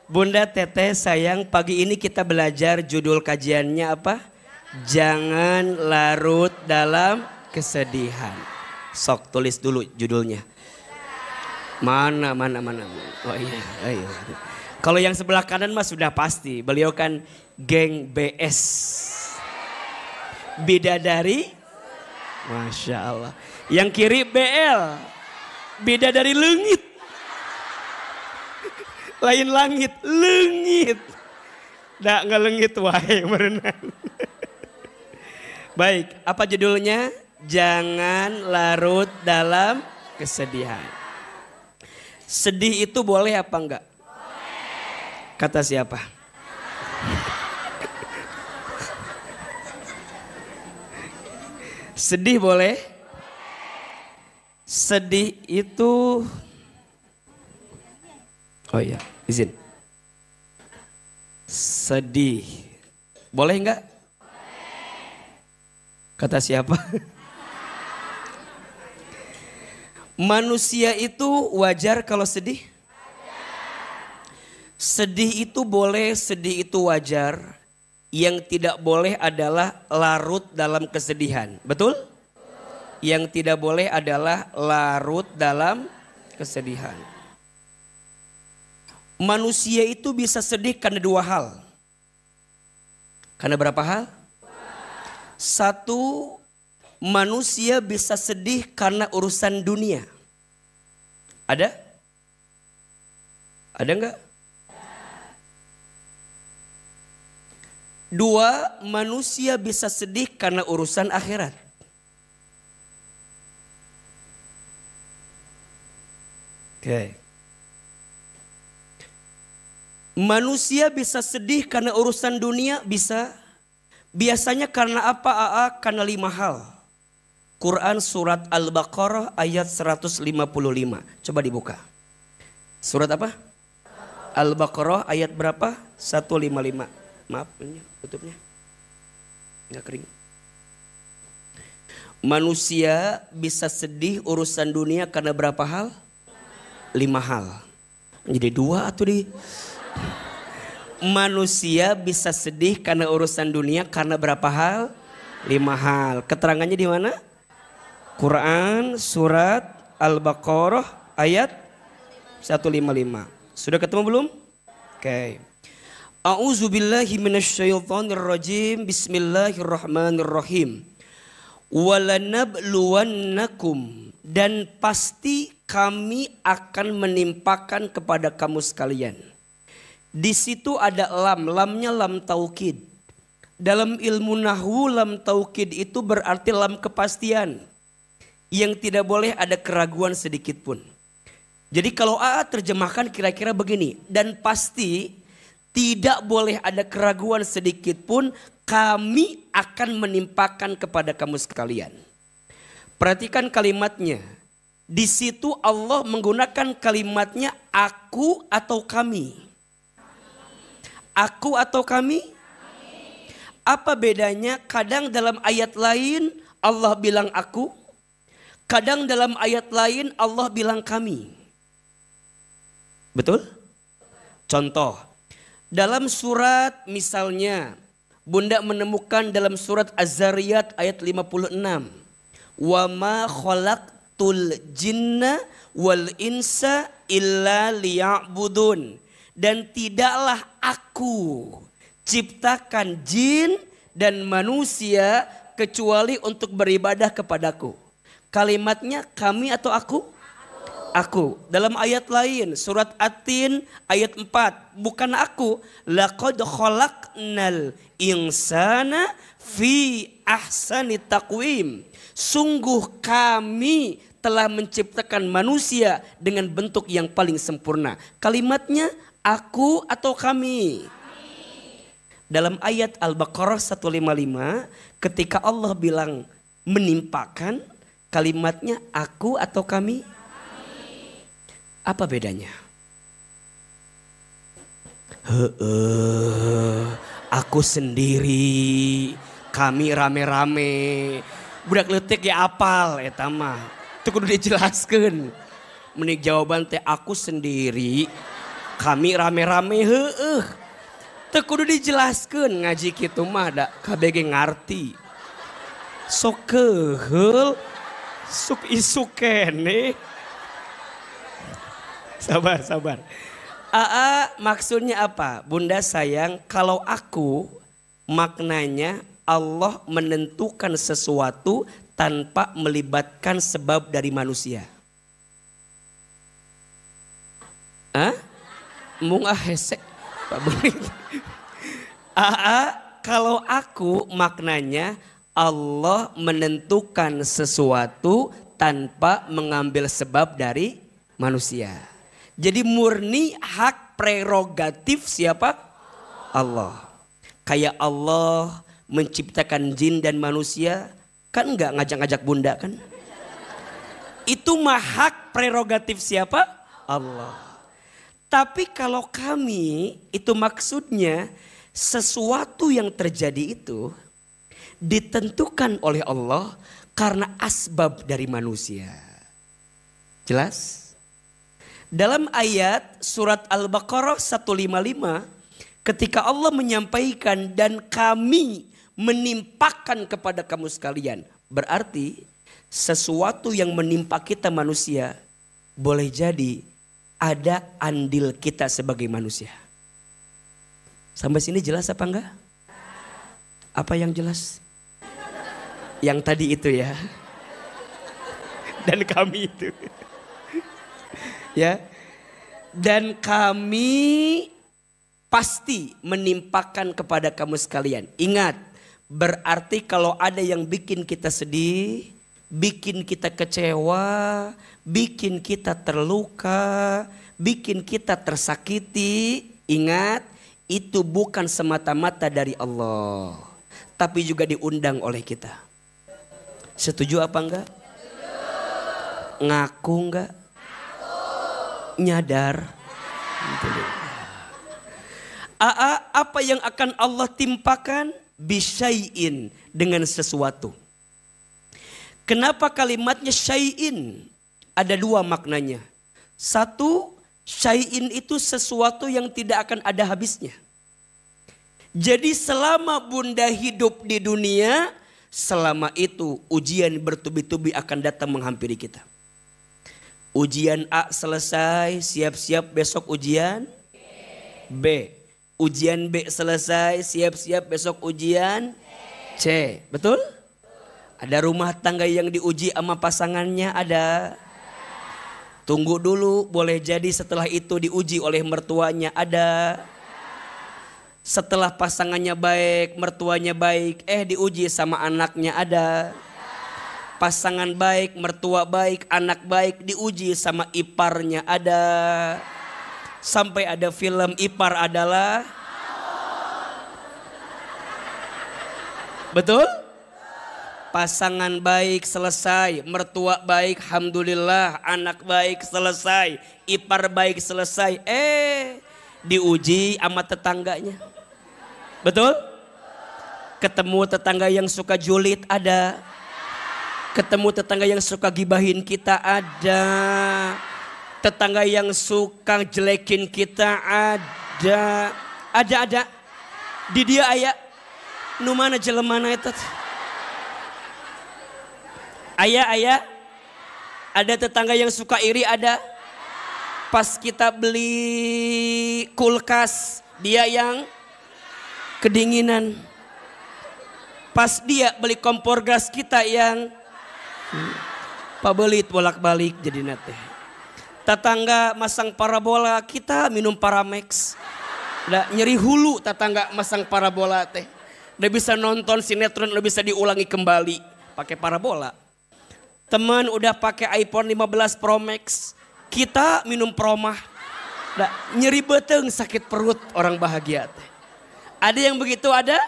Bunda Teteh sayang, pagi ini kita belajar judul kajiannya apa? Jangan larut dalam kesedihan. Sok tulis dulu judulnya. Mana. Oh iya, ayo. Kalau yang sebelah kanan mah sudah pasti. Beliau kan geng BS. Bidadari. Masya Allah. Yang kiri BL. Bidadari leungit. Lain langit, leungit. Nggak leungit wae berenang. Baik, apa judulnya? Jangan larut dalam kesedihan. Sedih itu boleh apa enggak? Boleh. Kata siapa? Sedih boleh? Sedih itu... Oh iya, izin. Sedih. Boleh enggak? Kata siapa? Manusia itu wajar kalau sedih? Sedih itu boleh, sedih itu wajar. Yang tidak boleh adalah larut dalam kesedihan. Betul? Yang tidak boleh adalah larut dalam kesedihan. Manusia itu bisa sedih karena dua hal. Karena berapa hal? Satu, manusia bisa sedih karena urusan dunia. Ada? Ada enggak? Dua, manusia bisa sedih karena urusan akhirat. Oke. Manusia bisa sedih karena urusan dunia, bisa. Biasanya karena apa? Karena 5 hal. Quran surat Al-Baqarah ayat 155. Coba dibuka. Surat apa? Al-Baqarah ayat berapa? 155. Maaf, ini tutupnya. Enggak kering. Manusia bisa sedih urusan dunia karena berapa hal? 5 hal. Jadi 2 atau di... Manusia bisa sedih karena urusan dunia karena berapa hal? 5 hal. Keterangannya di mana? Quran surat Al-Baqarah ayat 155. Sudah ketemu belum? Oke. A'udzubillahi minasyaitonirrajim. Bismillahirrahmanirrahim. Walanabluwannakum, dan pasti kami akan menimpakan kepada kamu sekalian. Di situ ada lamnya lam taukid. Dalam ilmu nahwu lam taukid itu berarti lam kepastian. Yang tidak boleh ada keraguan sedikit pun. Jadi kalau terjemahkan kira-kira begini. Dan pasti tidak boleh ada keraguan sedikit pun, kami akan menimpakan kepada kamu sekalian. Perhatikan kalimatnya. Di situ Allah menggunakan kalimatnya aku atau kami. Aku atau kami? Apa bedanya? Kadang dalam ayat lain Allah bilang aku. Kadang dalam ayat lain Allah bilang kami. Betul? Contoh. Dalam surat misalnya. Bunda menemukan dalam surat Az-Zariyat ayat 56. Wa ma khalaqtul jinna wal insa illa liya'budun. Dan tidaklah aku ciptakan jin dan manusia kecuali untuk beribadah kepadaku. Kalimatnya kami atau aku? Aku. Dalam ayat lain surat At-Tin ayat 4. Bukan aku. Laqad khalaqnal insana fi ahsani taqwim. Sungguh kami telah menciptakan manusia dengan bentuk yang paling sempurna. Kalimatnya aku atau kami? Dalam ayat Al-Baqarah 155 ketika Allah bilang menimpakan, kalimatnya aku atau kami? Apa bedanya? Aku sendiri, kami rame-rame. Budak leutik ya apal eta mah. Teu kudu dijelaskeun. Menik jawaban teh aku sendiri, Kami rame-rame heueuh. Teu kudu dijelaskeun ngaji kitu mah da KBG ngarti. Sok keheul, suk isuk kene. Sabar. Maksudnya apa? Bunda sayang, kalau aku maknanya Allah menentukan sesuatu tanpa melibatkan sebab dari manusia. Mung hesek Pak Berit. Kalau aku maknanya Allah menentukan sesuatu tanpa mengambil sebab dari manusia. Jadi murni hak prerogatif siapa? Allah. Kayak Allah menciptakan jin dan manusia, kan enggak ngajak-ngajak bunda kan? Itu mah hak prerogatif siapa? Allah. Tapi kalau kami, itu maksudnya sesuatu yang terjadi itu ditentukan oleh Allah karena asbab dari manusia. Jelas? Dalam ayat surat Al-Baqarah 155, ketika Allah menyampaikan dan kami menimpakan kepada kamu sekalian. Berarti sesuatu yang menimpa kita manusia boleh jadi ada andil kita sebagai manusia. Sampai sini jelas apa enggak? Apa yang jelas? Yang tadi itu ya. Dan kami itu. Ya. Dan kami pasti menimpakan kepada kamu sekalian. Ingat, berarti kalau ada yang bikin kita sedih, bikin kita kecewa, bikin kita terluka, bikin kita tersakiti, ingat itu bukan semata-mata dari Allah, tapi juga diundang oleh kita. Setuju apa enggak? Ngaku enggak? Nyadar? Apa yang akan Allah timpakan? Bisyai'in, dengan sesuatu. Kenapa kalimatnya syai'in? Ada dua maknanya. Satu, syai'in itu sesuatu yang tidak akan ada habisnya. Jadi selama bunda hidup di dunia, selama itu ujian bertubi-tubi akan datang menghampiri kita. Ujian A selesai, siap-siap besok ujian B. Ujian B selesai, siap-siap besok ujian C. Betul? Ada rumah tangga yang diuji sama pasangannya, ada. Tunggu dulu, boleh jadi setelah itu diuji oleh mertuanya, ada. Setelah pasangannya baik, mertuanya baik, diuji sama anaknya, ada. Pasangan baik, mertua baik, anak baik, diuji sama iparnya, ada. Sampai ada film ipar adalah. Betul? Pasangan baik selesai, mertua baik alhamdulillah, anak baik selesai, ipar baik selesai. Diuji sama tetangganya. Betul? Ketemu tetangga yang suka julid, ada. Ketemu tetangga yang suka gibahin kita, ada. Tetangga yang suka jelekin kita, ada. Ada. Di dia aya. Nu mana jelemana eta? Aya. Ada tetangga yang suka iri, ada. Pas kita beli kulkas, dia yang kedinginan. Pas dia beli kompor gas, kita yang pabelit bolak-balik jadi nate. Tetangga masang parabola, kita minum Paramex. Udah nyeri hulu tetangga masang parabola teh. Udah bisa nonton sinetron, udah bisa diulangi kembali pakai parabola. Teman udah pakai iPhone 15 Pro Max, kita minum Promah. Udah nyeri beteng, sakit perut, orang bahagia teh. Ada yang begitu, ada?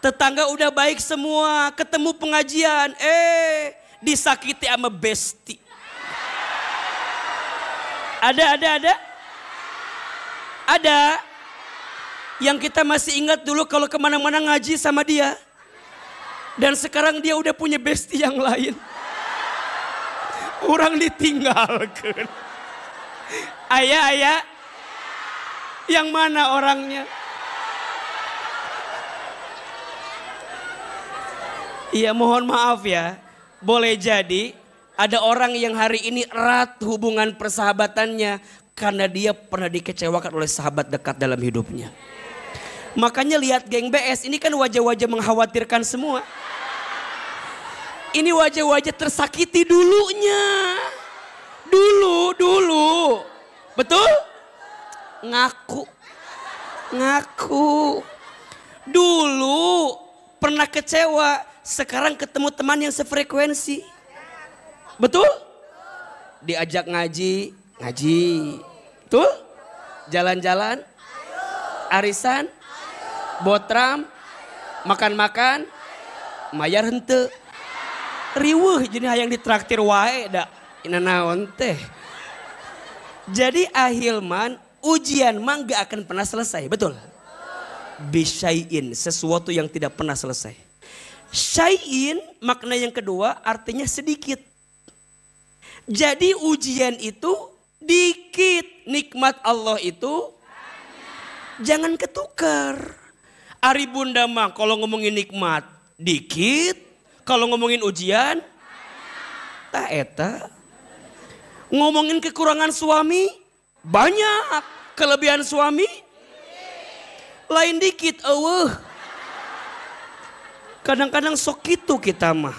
Tetangga udah baik semua, ketemu pengajian, disakiti sama besti. Ada. Yang kita masih ingat dulu kalau kemana-mana ngaji sama dia. Dan sekarang dia udah punya besti yang lain. Orang ditinggalkan. Ayah. Yang mana orangnya? Iya, mohon maaf ya. Boleh jadi ada orang yang hari ini erat hubungan persahabatannya karena dia pernah dikecewakan oleh sahabat dekat dalam hidupnya. Makanya lihat geng BS ini kan wajah-wajah mengkhawatirkan semua. Ini wajah-wajah tersakiti dulunya. Dulu. Betul? Ngaku. Dulu pernah kecewa, sekarang ketemu teman yang sefrekuensi. Betul? Diajak ngaji. Betul? Jalan-jalan, arisan, botram, makan-makan, mayar henteu. Riweuh jadi hayang ditraktir wae da. Ina naon teh. Jadi ahilman ujian mah gak akan pernah selesai, betul? Bisyai'in, sesuatu yang tidak pernah selesai. Syai'in makna yang kedua artinya sedikit. Jadi ujian itu dikit, nikmat Allah itu jangan ketukar. Ari bunda mah kalau ngomongin nikmat dikit, kalau ngomongin ujian tak eta. Ngomongin kekurangan suami banyak, kelebihan suami lain dikit. Kadang-kadang sok gitu kita mah.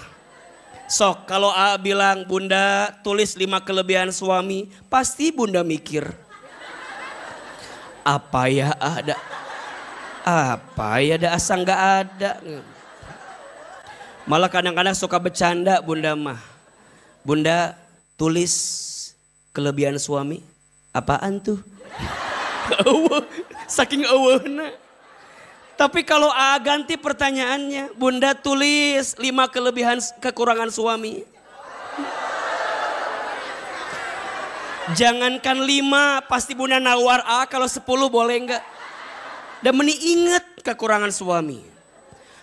Sok kalau A bilang bunda tulis 5 kelebihan suami, pasti bunda mikir. Apa ya ada asa nggak ada. Malah kadang-kadang suka bercanda bunda mah. Bunda tulis kelebihan suami, apaan tuh? Saking eueuhna. Tapi kalau A ganti pertanyaannya, bunda tulis 5 kekurangan suami. Jangankan 5, pasti bunda nawar A, kalau 10 boleh enggak? Dan meni inget kekurangan suami.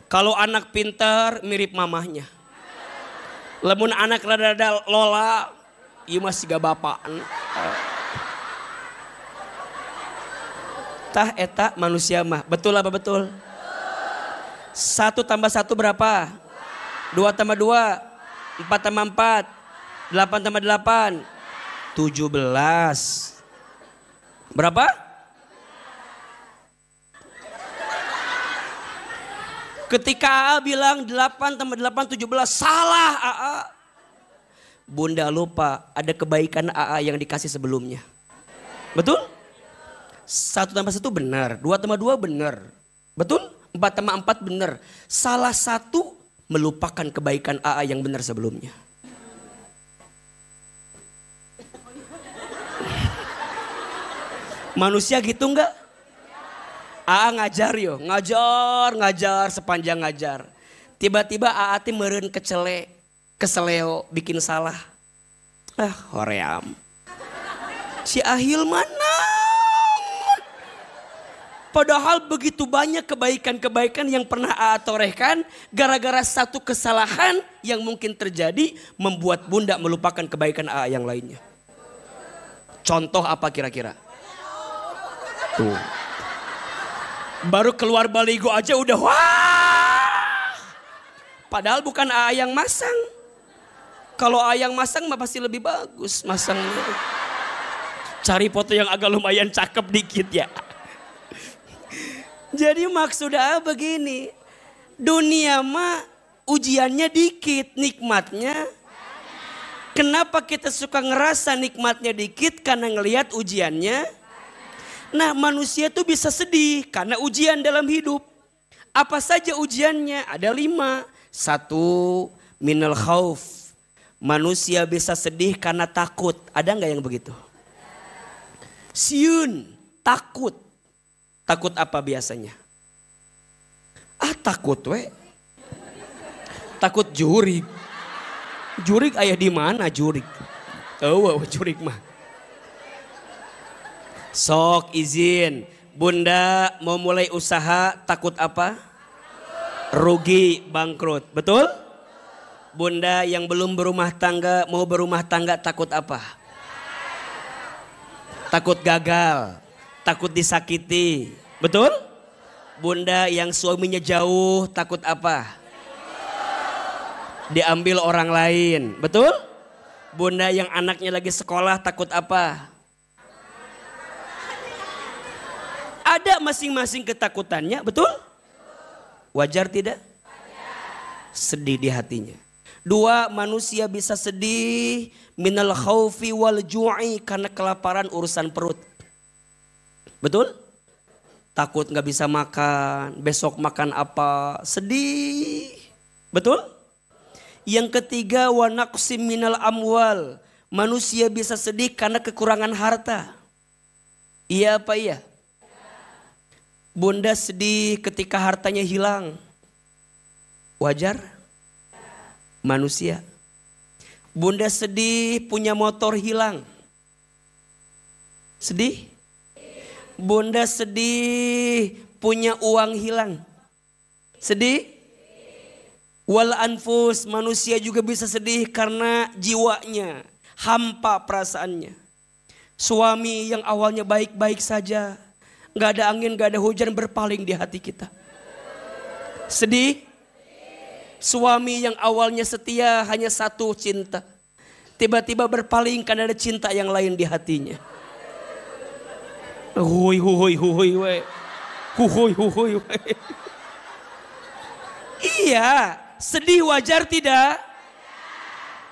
Kalau anak pintar mirip mamahnya. Lamun anak rada-rada lola, ieu masih gak bapaan. Tah eta manusia mah. Betul apa betul? 1 tambah 1 berapa? 2 tambah 2, 4 tambah 4, 8 tambah 8, 17. Berapa? Ketika A bilang 8 tambah 8 17, salah AA. Bunda lupa ada kebaikan AA yang dikasih sebelumnya. Betul? 1 tambah 1 benar, 2 tambah 2 benar. Betul? 4 tambah 4 benar. Salah satu melupakan kebaikan AA yang benar sebelumnya. Manusia gitu enggak? AA ngajar yo, ngajar sepanjang ngajar. Tiba-tiba AA teh meureun keseleo bikin salah. Hoream. Si Ahil mana? Padahal begitu banyak kebaikan-kebaikan yang pernah AA torehkan, gara-gara satu kesalahan yang mungkin terjadi membuat bunda melupakan kebaikan AA yang lainnya. Contoh apa kira-kira? Tuh. Baru keluar baligo aja udah wah. Padahal bukan AA yang masang. Kalau AA yang masang mah pasti lebih bagus masangnya. Cari foto yang agak lumayan cakep dikit ya. Jadi maksud AA begini. Dunia mah ujiannya dikit, nikmatnya. Kenapa kita suka ngerasa nikmatnya dikit? Karena ngelihat ujiannya. Nah manusia tuh bisa sedih karena ujian dalam hidup. Apa saja ujiannya? Ada 5. 1, minal khauf. Manusia bisa sedih karena takut. Ada nggak yang begitu? Siun, takut. Takut apa biasanya? Takut we. Takut jurig. Jurig aya di mana jurig? Jurig mah. Sok izin, bunda mau mulai usaha takut apa? Rugi, bangkrut, betul? Bunda yang belum berumah tangga mau berumah tangga takut apa? Takut gagal. Takut disakiti. Betul? Bunda yang suaminya jauh takut apa? Diambil orang lain. Betul? Bunda yang anaknya lagi sekolah takut apa? Ada masing-masing ketakutannya, betul? Wajar tidak? Sedih di hatinya. 2, manusia bisa sedih minal khaufi wal ju'i karena kelaparan urusan perut. Betul? Takut gak bisa makan, besok makan apa, sedih. Betul? Yang ketiga, wa naqsim minal amwal. Manusia bisa sedih karena kekurangan harta. Iya apa iya? Bunda sedih ketika hartanya hilang. Wajar? Manusia. Bunda sedih punya motor hilang. Sedih? Bunda sedih punya uang hilang. Sedih? Wal anfus, manusia juga bisa sedih karena jiwanya hampa perasaannya. Suami yang awalnya baik-baik saja, gak ada angin, gak ada hujan, berpaling di hati kita. Sedih? Suami yang awalnya setia hanya satu cinta, tiba-tiba berpaling karena ada cinta yang lain di hatinya. Hui hui hui hui. Hui hui hui. Iya, sedih wajar tidak?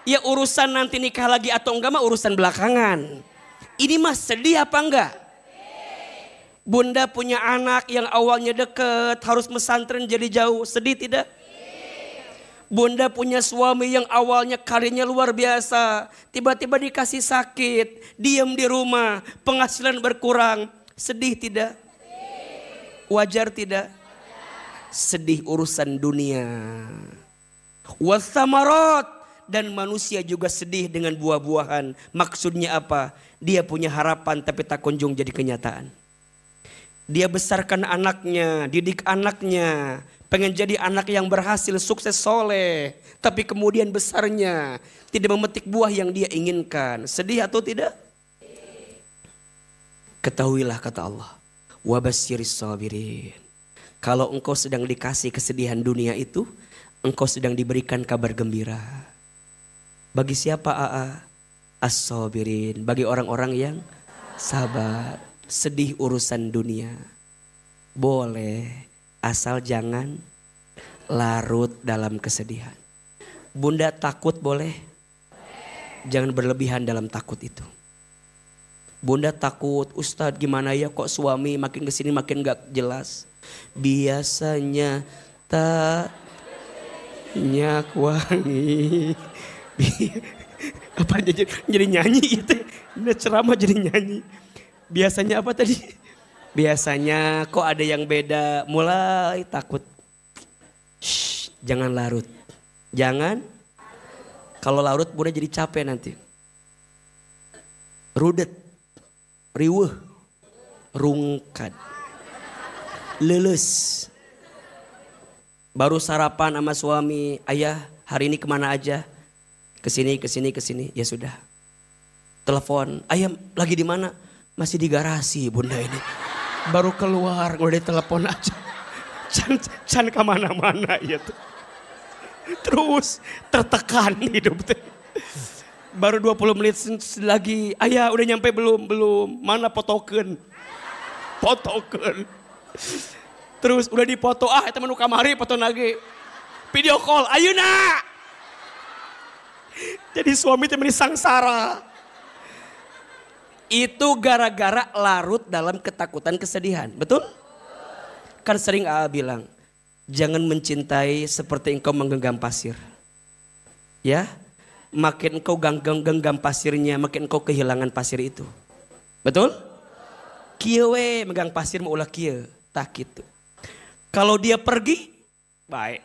Ya urusan nanti nikah lagi atau enggak mah urusan belakangan. Ini mah sedih apa enggak? Bunda punya anak yang awalnya deket, harus mesantren jadi jauh, sedih tidak? Bunda punya suami yang awalnya karirnya luar biasa, tiba-tiba dikasih sakit, diam di rumah, penghasilan berkurang, sedih tidak? Wajar tidak? Sedih urusan dunia. Wathamarat, dan manusia juga sedih dengan buah-buahan. Maksudnya apa? Dia punya harapan tapi tak kunjung jadi kenyataan. Dia besarkan anaknya, didik anaknya, pengen jadi anak yang berhasil, sukses, soleh. Tapi kemudian besarnya tidak memetik buah yang dia inginkan. Sedih atau tidak? Ketahuilah kata Allah, wabasyiris sabirin. Kalau engkau sedang dikasih kesedihan dunia itu, engkau sedang diberikan kabar gembira. Bagi siapa AA? As-sabirin, bagi orang-orang yang sabar. Sedih urusan dunia boleh, asal jangan larut dalam kesedihan. Bunda takut boleh, jangan berlebihan dalam takut itu. Bunda takut, Ustadz gimana ya kok suami makin kesini makin gak jelas. Biasanya tak minyak wangi. Apa jadi nyanyi itu? Ini ceramah jadi nyanyi. Biasanya apa tadi? Biasanya kok ada yang beda, mulai takut. Shh, jangan larut. Jangan. Kalau larut Bunda jadi capek nanti. Rudet, riweuh, rungkad, leles. Baru sarapan sama suami, ayah hari ini kemana aja? Kesini, kesini, kesini. Ya sudah. Telepon, ayah lagi di mana? Masih di garasi Bunda ini. Baru keluar, udah telepon aja. Can kemana-mana ya tuh. Terus tertekan hidup tuh. Baru 20 menit lagi, ayah udah nyampe belum? Belum. Mana fotokeun? Fotokeun. Terus udah dipoto, itu menu kamari foto lagi. Video call, ayeuna. Jadi suami temen sangsara. Itu gara-gara larut dalam ketakutan kesedihan. Betul? Kan sering AA bilang, jangan mencintai seperti engkau menggenggam pasir. Ya, makin engkau genggam pasirnya, makin engkau kehilangan pasir itu. Betul? Kieu we megang pasir mau ulah kieu, tak gitu. Kalau dia pergi, baik.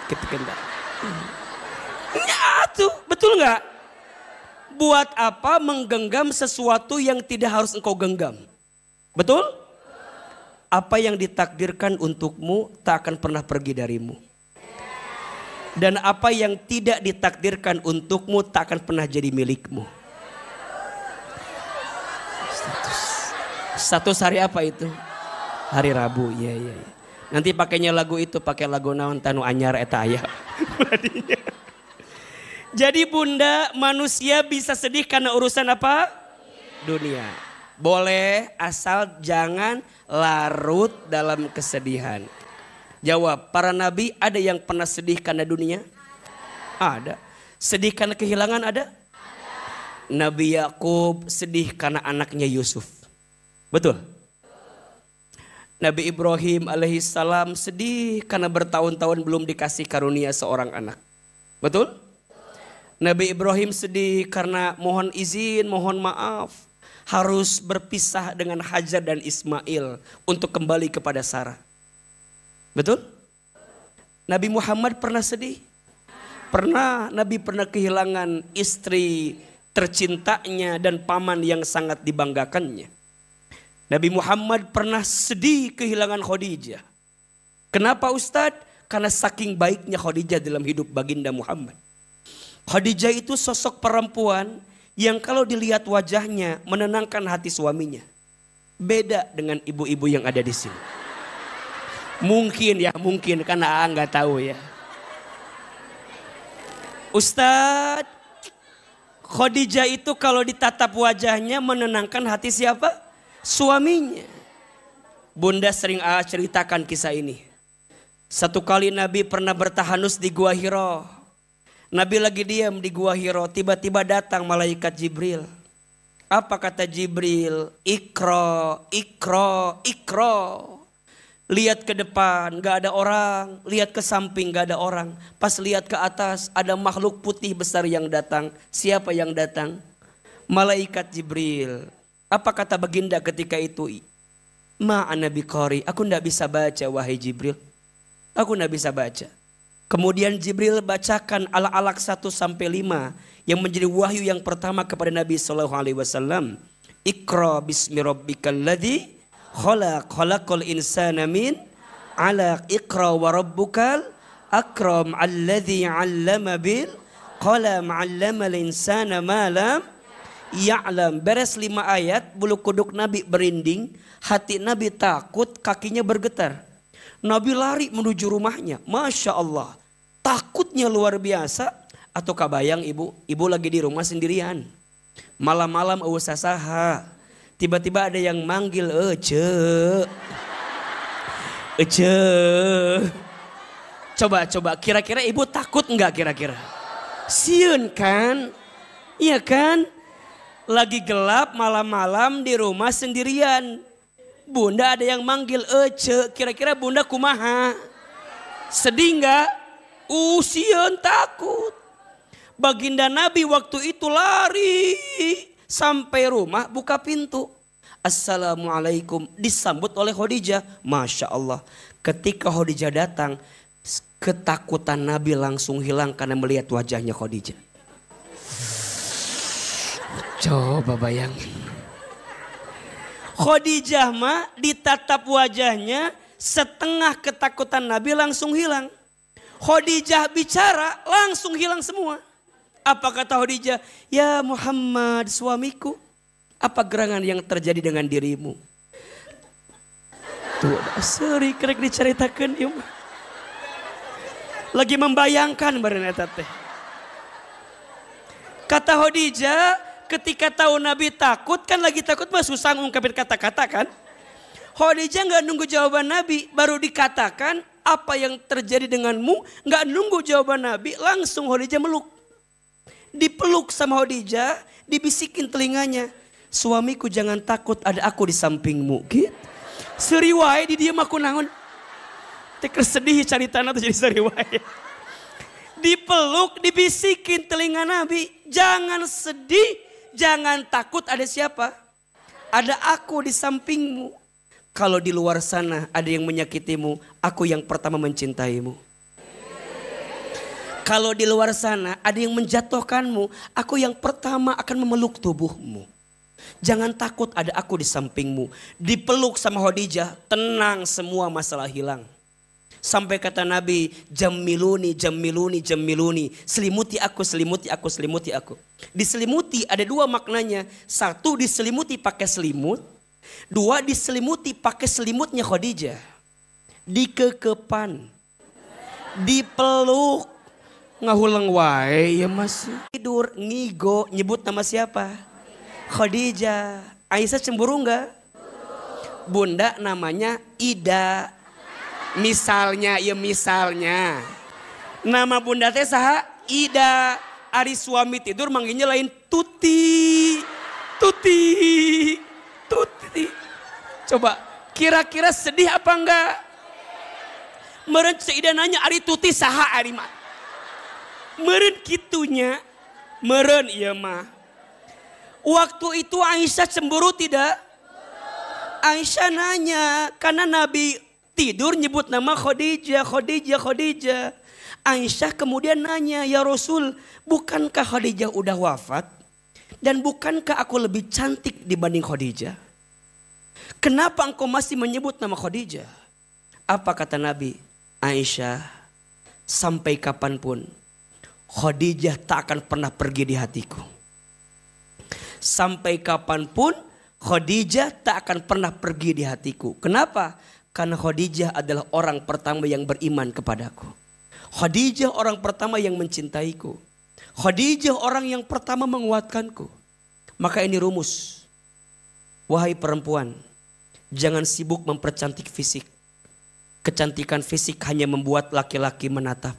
Gitu kendak. Ya tuh, betul nggak? Buat apa menggenggam sesuatu yang tidak harus engkau genggam? Betul? Apa yang ditakdirkan untukmu tak akan pernah pergi darimu. Dan apa yang tidak ditakdirkan untukmu tak akan pernah jadi milikmu. Status hari apa itu? Hari Rabu, iya. Nanti pakainya lagu itu, pakai lagu naon tanu anyar eta aya. Jadi bunda, manusia bisa sedih karena urusan apa? Dunia. Boleh, asal jangan larut dalam kesedihan. Jawab, para nabi ada yang pernah sedih karena dunia? Ada. Sedih karena kehilangan ada? Nabi Yakub sedih karena anaknya Yusuf. Betul? Nabi Ibrahim alaihissalam sedih karena bertahun-tahun belum dikasih karunia seorang anak. Betul? Nabi Ibrahim sedih karena mohon izin, mohon maaf. Harus berpisah dengan Hajar dan Ismail untuk kembali kepada Sarah. Betul? Nabi Muhammad pernah sedih? Pernah. Nabi pernah kehilangan istri tercintanya dan paman yang sangat dibanggakannya. Nabi Muhammad pernah sedih kehilangan Khadijah. Kenapa Ustadz? Karena saking baiknya Khadijah dalam hidup baginda Muhammad. Khadijah itu sosok perempuan yang kalau dilihat wajahnya menenangkan hati suaminya. Beda dengan ibu-ibu yang ada di sini. Mungkin karena nggak tahu ya. Ustadz, Khadijah itu kalau ditatap wajahnya menenangkan hati siapa? Suaminya. Bunda sering ceritakan kisah ini. Satu kali Nabi pernah bertahanus di Gua Hira. Nabi lagi diam di Gua Hira, tiba-tiba datang malaikat Jibril. Apa kata Jibril? Iqra, Iqra, Iqra. Lihat ke depan gak ada orang, lihat ke samping gak ada orang. Pas lihat ke atas ada makhluk putih besar yang datang. Siapa yang datang? Malaikat Jibril. Apa kata baginda ketika itu? Ma'ana biqari, aku tidak bisa baca wahai Jibril. Aku tidak bisa baca. Kemudian Jibril bacakan Al-Alaq 1-5 yang menjadi wahyu yang pertama kepada Nabi SAW. Iqra bismi rabbikal ladzi khalaq, khalaqal insana min 'alaq, iqra wa rabbukal akram alladzi 'allama bil qalam 'allamal insana ma lam ya'lam. Beres 5 ayat, bulu kuduk Nabi berinding, hati Nabi takut, kakinya bergetar. Nabi lari menuju rumahnya. Masya Allah, takutnya luar biasa. Atau kabayang ibu lagi di rumah sendirian. Malam-malam usah saha. Tiba-tiba ada yang manggil, Ece. Coba, kira-kira ibu takut enggak kira-kira? Sieun kan? Iya kan? Lagi gelap malam-malam di rumah sendirian. Bunda ada yang manggil Ece. Kira-kira bunda kumaha? Sedih enggak? Sieun takut. Baginda Nabi waktu itu lari. Sampai rumah buka pintu. Assalamualaikum. Disambut oleh Khadijah. Masya Allah. Ketika Khadijah datang, ketakutan Nabi langsung hilang karena melihat wajahnya Khadijah. Coba bayangin. Khadijah mah ditatap wajahnya, setengah ketakutan Nabi langsung hilang. Khadijah bicara langsung hilang semua. Apa kata Khadijah? Ya Muhammad suamiku, apa gerangan yang terjadi dengan dirimu? Tuh, seri kerek diceritakan ya. Lagi membayangkan bareng eta teh. Kata Khadijah, ketika tahu Nabi takut, kan lagi takut mah susah ngungkapin kata-kata kan. Khadijah gak nunggu jawaban Nabi, baru dikatakan apa yang terjadi denganmu. Gak nunggu jawaban Nabi, langsung Khadijah meluk. Dipeluk sama Khadijah, dibisikin telinganya. Suamiku jangan takut, ada aku di sampingmu. Gitu. Seriwai di diam aku nangon. Teker sedih cari tanah tuh jadi seriwai. Dipeluk, dibisikin telinga Nabi. Jangan sedih, jangan takut, ada siapa? Ada aku di sampingmu. Kalau di luar sana ada yang menyakitimu, aku yang pertama mencintaimu. Kalau di luar sana ada yang menjatuhkanmu, aku yang pertama akan memeluk tubuhmu. Jangan takut, ada aku di sampingmu. Dipeluk sama Khadijah, tenang, semua masalah hilang. Sampai kata Nabi, jamiluni, jamiluni, jamiluni. Selimuti aku, selimuti aku, selimuti aku. Diselimuti ada dua maknanya. Satu, diselimuti pakai selimut. 2 diselimuti pakai selimutnya Khadijah. Dikekepan. Dipeluk. Ngahulang wae ya Mas. Tidur ngigo nyebut nama siapa? Khadijah. Aisyah cemburu enggak? Bunda namanya Ida. Misalnya ya misalnya. Nama bunda teh saha? Ida. Ari suami tidur manggilnya lain Tuti. Tuti. Tuti. Coba kira-kira sedih apa enggak? Meren Ida nanya Ari Tuti saha Ari mah. Meren kitunya. Meren iya mah. Waktu itu Aisyah cemburu tidak? Aisyah nanya karena Nabi tidur nyebut nama Khadijah, Khadijah, Khadijah. Aisyah kemudian nanya, ya Rasul, bukankah Khadijah udah wafat? Dan bukankah aku lebih cantik dibanding Khadijah? Kenapa engkau masih menyebut nama Khadijah? Apa kata Nabi? Aisyah, sampai kapanpun Khadijah tak akan pernah pergi di hatiku. Sampai kapanpun Khadijah tak akan pernah pergi di hatiku. Kenapa? Karena Khadijah adalah orang pertama yang beriman kepadaku. Khadijah orang pertama yang mencintaiku. Khadijah orang yang pertama menguatkanku. Maka ini rumus. Wahai perempuan, jangan sibuk mempercantik fisik. Kecantikan fisik hanya membuat laki-laki menatap.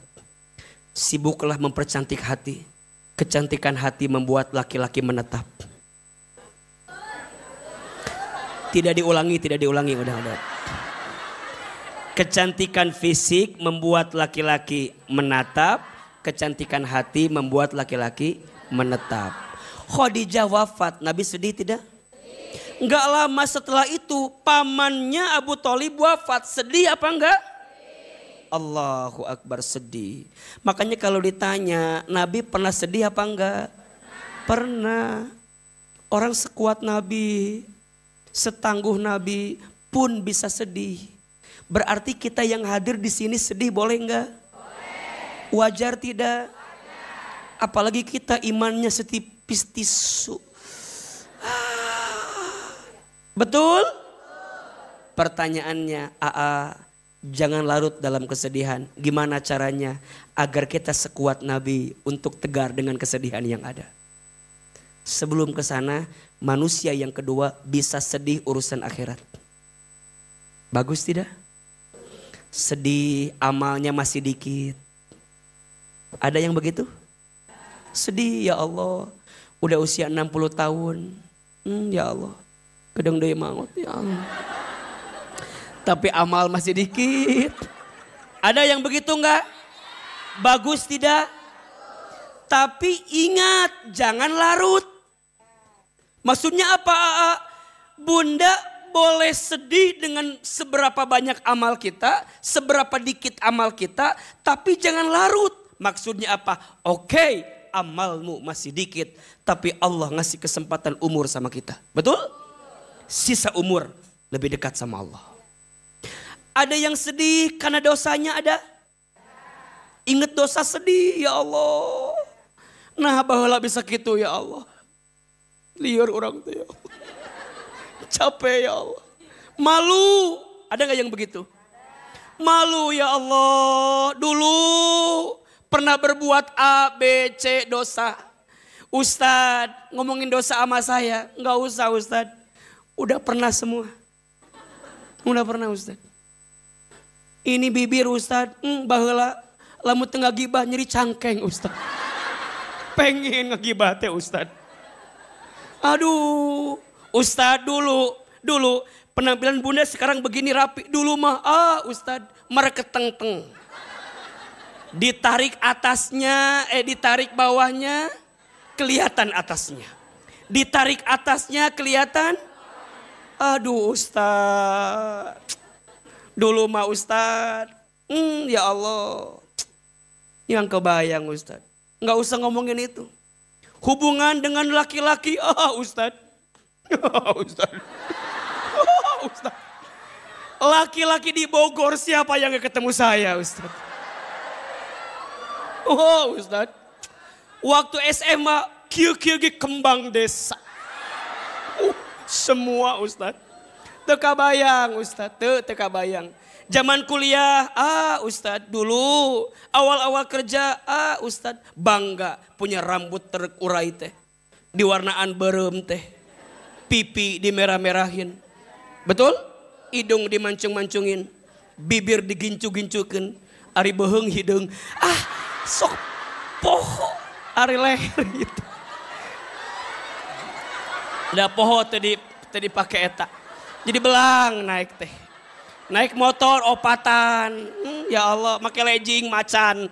Sibuklah mempercantik hati. Kecantikan hati membuat laki-laki menatap. Tidak diulangi, udah. Kecantikan fisik membuat laki-laki menatap, kecantikan hati membuat laki-laki menetap. Khadijah wafat, Nabi sedih tidak? Enggak lama setelah itu pamannya Abu Thalib wafat, sedih apa enggak? Allahu Akbar, sedih. Makanya kalau ditanya Nabi pernah sedih apa enggak? Pernah. Orang sekuat Nabi, setangguh Nabi pun bisa sedih. Berarti kita yang hadir di sini sedih boleh enggak? Boleh. Wajar tidak? Wajar. Apalagi kita imannya setipis tisu. Betul? Pertanyaannya, jangan larut dalam kesedihan. Gimana caranya agar kita sekuat Nabi untuk tegar dengan kesedihan yang ada? Sebelum ke sana, manusia yang kedua bisa sedih urusan akhirat. Bagus tidak? Sedih amalnya masih dikit. Ada yang begitu? Sedih, ya Allah, udah usia 60 tahun. Ya Allah, gedeng deui mangut ya Allah. Tapi amal masih dikit. Ada yang begitu enggak? Bagus tidak? Tapi ingat, jangan larut. Maksudnya apa? Bunda boleh sedih dengan seberapa banyak amal kita, seberapa dikit amal kita, tapi jangan larut. Maksudnya apa? Oke, amalmu masih dikit, tapi Allah ngasih kesempatan umur sama kita. Betul? Sisa umur lebih dekat sama Allah. Ada yang sedih karena dosanya ada? Ingat dosa sedih, ya Allah. Nah, baheula bisa gitu ya Allah. Liur orang tuh ya Allah. Capek ya Allah. Malu. Ada gak yang begitu? Malu ya Allah. Dulu pernah berbuat A, B, C dosa. Ustadz ngomongin dosa sama saya. Gak usah Ustadz. Udah pernah semua. Udah pernah Ustadz. Ini bibir Ustadz. Baheula lamun teu ngagibah nyeri cangkeng Ustadz. Pengen ngagibah teh Ustadz. Aduh. Ustadz dulu penampilan bunda sekarang begini rapi. Dulu mah Ustadz mereketeng-teng. Ditarik atasnya, ditarik bawahnya kelihatan atasnya. Ditarik atasnya kelihatan. Aduh Ustadz. Dulu mah Ustadz. Ya Allah. Yang kebayang Ustadz. Nggak usah ngomongin itu. Hubungan dengan laki-laki, Ustadz. Ustadz. Ustadz. Laki-laki di Bogor siapa yang gak ketemu saya Ustadz? Ustadz. Waktu SMA, kieu-kieu kembang desa. Semua Ustadz. Teka bayang Ustadz, teka bayang. Zaman kuliah, Ustadz dulu awal-awal kerja, Ustadz bangga punya rambut terurai teh. Diwarnaan berem teh. Pipi dimerah-merahin. Betul? Hidung dimancung-mancungin. Bibir digincu-gincukin. Ari beheung hidung. Sok poho. Ari leher gitu. Da poho tadi pakai eta. Jadi belang naik teh. Naik motor opatan. Ya Allah, make legging macan.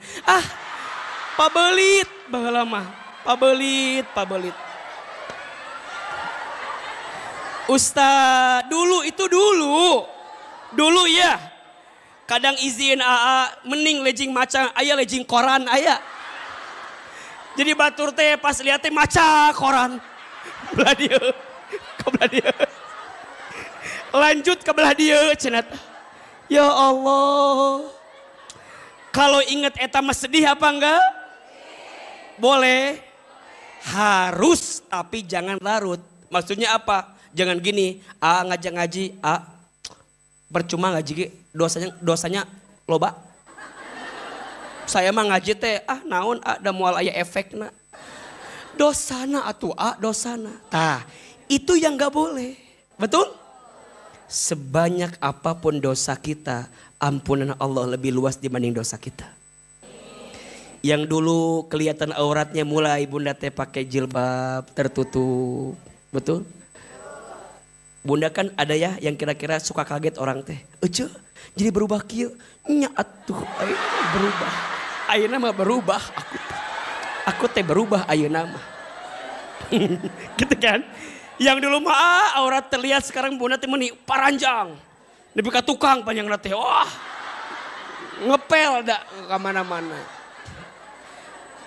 Pabelit baheula mah. Pabelit. Ustaz, dulu ya. Kadang izin mending legging macan, aya legging koran aya. Jadi batur teh pas lihat teh maca koran. Belah dieu. Kebelah dieu. Lanjut ke belah dieu cenah. Ya Allah. Kalau inget eta mah sedih apa enggak? Boleh. Harus tapi jangan larut. Maksudnya apa? Jangan gini, ngajak ngaji, percuma ngaji dosanya loba. Saya mah ngaji teh, naon ada moal aya efekna. Dosana atuh, dosana. Tah, itu yang gak boleh. Betul? Sebanyak apapun dosa kita, ampunan Allah lebih luas dibanding dosa kita. Yang dulu kelihatan auratnya mulai bunda teh pakai jilbab tertutup. Betul? Bunda kan ada ya yang kira-kira suka kaget orang teh. Jadi berubah kieu. Nya atuh ayeuna berubah. Ayeuna mah berubah aku teh berubah ayeuna mah. Gitu kan? Yang dulu mah aurat terlihat, sekarang bunda teh meuni paranjang. Nepi ka tukang panjangna teh. Wah. Ngepel dah ke mana-mana.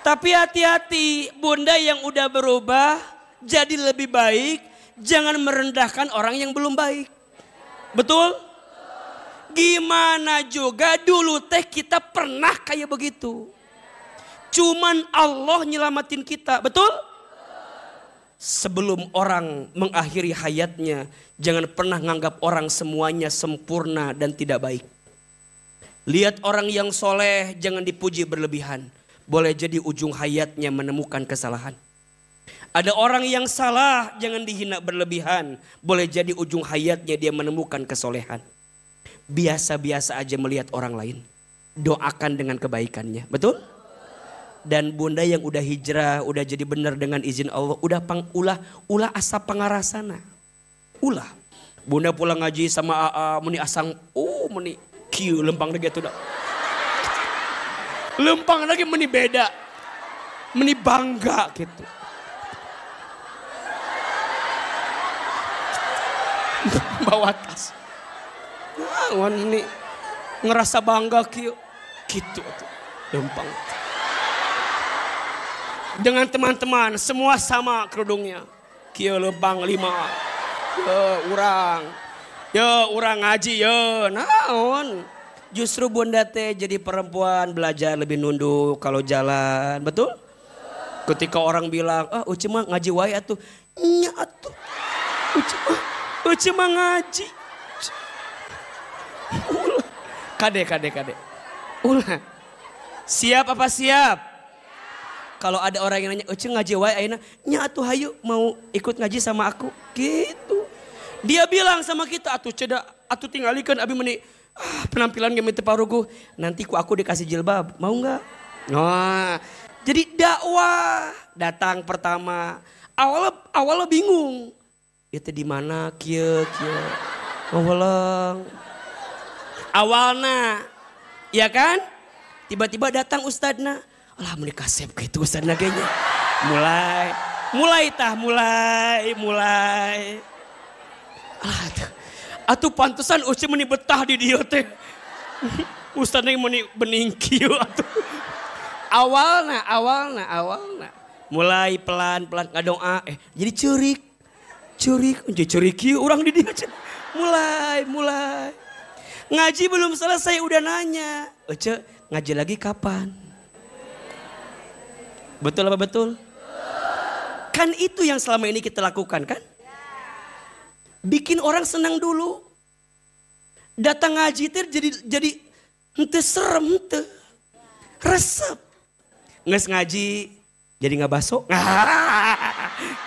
Tapi hati-hati, bunda yang udah berubah jadi lebih baik. Jangan merendahkan orang yang belum baik. Betul? Gimana juga dulu teh kita pernah kayak begitu. Cuman Allah nyelamatin kita. Betul? Sebelum orang mengakhiri hayatnya, jangan pernah nganggap orang semuanya sempurna dan tidak baik. Lihat orang yang soleh, jangan dipuji berlebihan. Boleh jadi ujung hayatnya menemukan kesalahan. Ada orang yang salah, jangan dihina berlebihan. Boleh jadi ujung hayatnya dia menemukan kesolehan. Biasa-biasa aja melihat orang lain. Doakan dengan kebaikannya. Betul? Dan bunda yang udah hijrah, udah jadi benar dengan izin Allah. Ulah asap pangarasana. Ulah. Bunda pulang ngaji sama meni asang. Meni kieu lempang lagi tuh dah. Lempang lagi meni beda. Meni bangga gitu. Bawa tas. Wan ini ngerasa bangga kieu. Gitu tuh. Lempang. Dengan teman-teman semua sama kerudungnya. Kieu lempang 5. Urang ngaji naon. Justru bunda teh jadi perempuan belajar lebih nunduk kalau jalan. Betul? Ketika orang bilang, uci mah ngaji wae atuh. Nya atuh. Uci mah ngaji. Kade. Ulah. Siap apa siap? Kalau ada orang yang nanya, Uci ngaji wae ayeuna? Nya atuh hayu mau ikut ngaji sama aku. Gitu. Dia bilang sama kita, atuh tingalikeun abi meuni penampilan ge teu paruguh. Nanti aku dikasih jilbab, mau enggak? Nah, jadi dakwah datang pertama. Awalnya bingung. Itu di mana kieu. Ngaweleng. Awalna, ya kan? Tiba-tiba datang ustadna. Alah mun dikasep gitu ustadna kayaknya. Mulai. Alah atuh pantesan uci meuni betah di dieu teh. Ustadna meuni bening kieu atuh. Awalna. Mulai pelan-pelan ngadoa jadi curik kieu urang di dieu. Mulai. Ngaji belum selesai udah nanya. Ece ngaji lagi kapan? Betul apa betul? Kan itu yang selama ini kita lakukan kan? Bikin orang senang dulu. Datang ngaji teh jadi henteu serem henteu. Resep. Nges ngaji jadi nggak baso.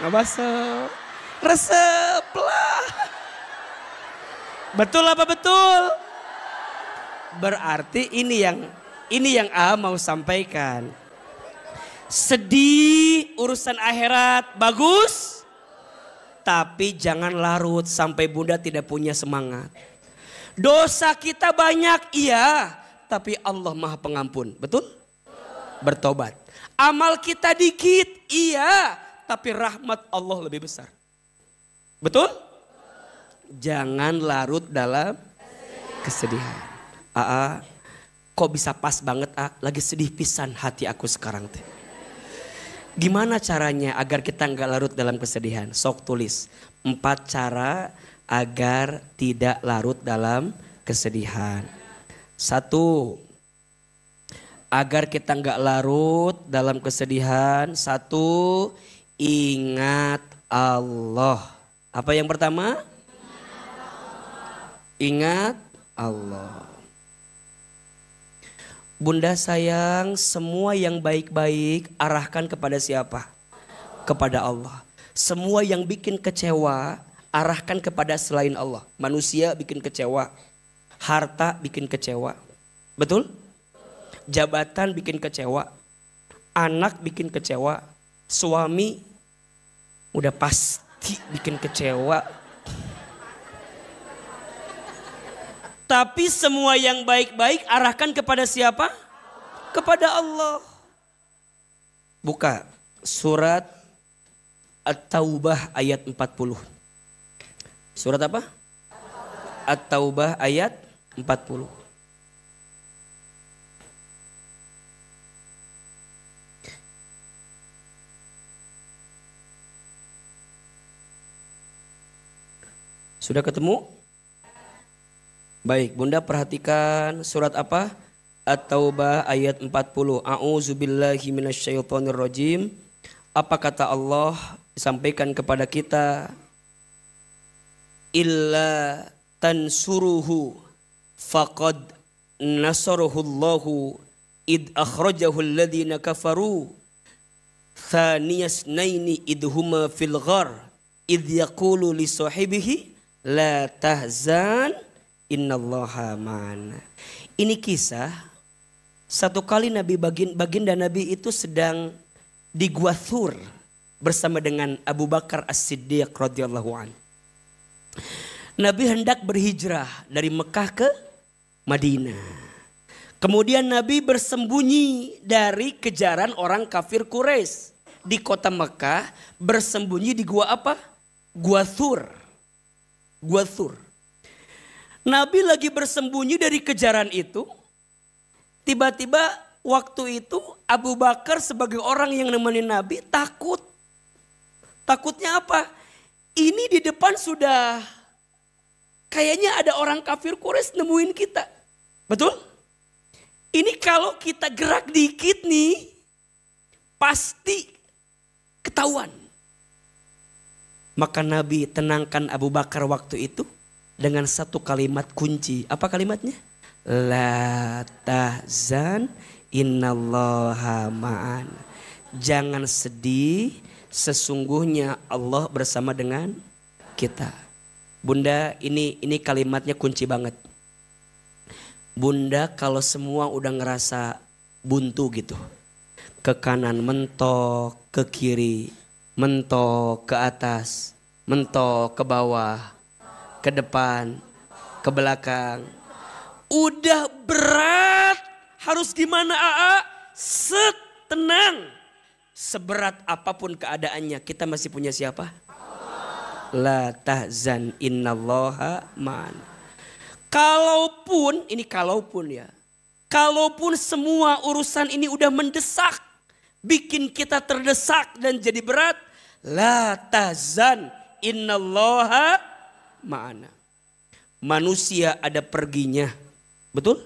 Nggak baso. Resep lah. Betul apa betul? Berarti ini yang A mau sampaikan. Sedih urusan akhirat bagus. Tapi jangan larut sampai Bunda tidak punya semangat. Dosa kita banyak iya. Tapi Allah Maha Pengampun. Betul? Bertobat. Amal kita dikit iya. Tapi rahmat Allah lebih besar. Betul? Jangan larut dalam kesedihan. Kok bisa pas banget lagi sedih pisan hati aku sekarang teh. Gimana caranya agar kita nggak larut dalam kesedihan? Sok tulis 4 cara agar tidak larut dalam kesedihan. 1, agar kita nggak larut dalam kesedihan. 1, ingat Allah. Apa yang pertama? Ingat Allah. Bunda sayang, semua yang baik-baik arahkan kepada siapa? Kepada Allah. Semua yang bikin kecewa arahkan kepada selain Allah. Manusia bikin kecewa, harta bikin kecewa. Betul? Jabatan bikin kecewa, anak bikin kecewa, suami udah pasti bikin kecewa. Tapi semua yang baik-baik arahkan kepada siapa? Kepada Allah. Buka surat At-Taubah ayat 40. Surat apa? At-Taubah ayat 40. Sudah ketemu? Baik, Bunda perhatikan surat apa? At-Taubah ayat 40. A'udzubillahi minasyaitonirrajim. Apa kata Allah disampaikan kepada kita? Illa tansuruhu faqad nasaruhullahu id akhrajahu alladhina kafaru thaniyasnaini idhuma fil ghar id yaqulu li sahibihi la tahzan innallaha ma'ana. Ini kisah satu kali baginda Nabi itu sedang di Gua Thur bersama dengan Abu Bakar As-Siddiq radhiyallahu an. Nabi hendak berhijrah dari Mekah ke Madinah. Kemudian Nabi bersembunyi dari kejaran orang kafir Quraisy di kota Mekah, bersembunyi di gua apa? Gua Thur. Gua Thur. Nabi lagi bersembunyi dari kejaran itu. Tiba-tiba waktu itu Abu Bakar sebagai orang yang nemenin Nabi takut. Takutnya apa? Ini di depan sudah kayaknya ada orang kafir Quraisy nemuin kita. Betul? Ini kalau kita gerak dikit nih pasti ketahuan. Maka Nabi tenangkan Abu Bakar waktu itu dengan satu kalimat kunci. Apa kalimatnya? La tahzan innallaha ma'an. Jangan sedih, sesungguhnya Allah bersama dengan kita. Bunda, ini kalimatnya kunci banget. Bunda kalau semua udah ngerasa buntu gitu. Ke kanan mentok, ke kiri mentok, ke atas mentok, ke bawah, ke depan, ke belakang. Udah berat, harus gimana tenang. Seberat apapun keadaannya, kita masih punya siapa? La tahzan innallaha ma'an. Kalaupun semua urusan ini udah mendesak, bikin kita terdesak dan jadi berat, la tahzan innallaha ma'ana. Manusia ada perginya, betul?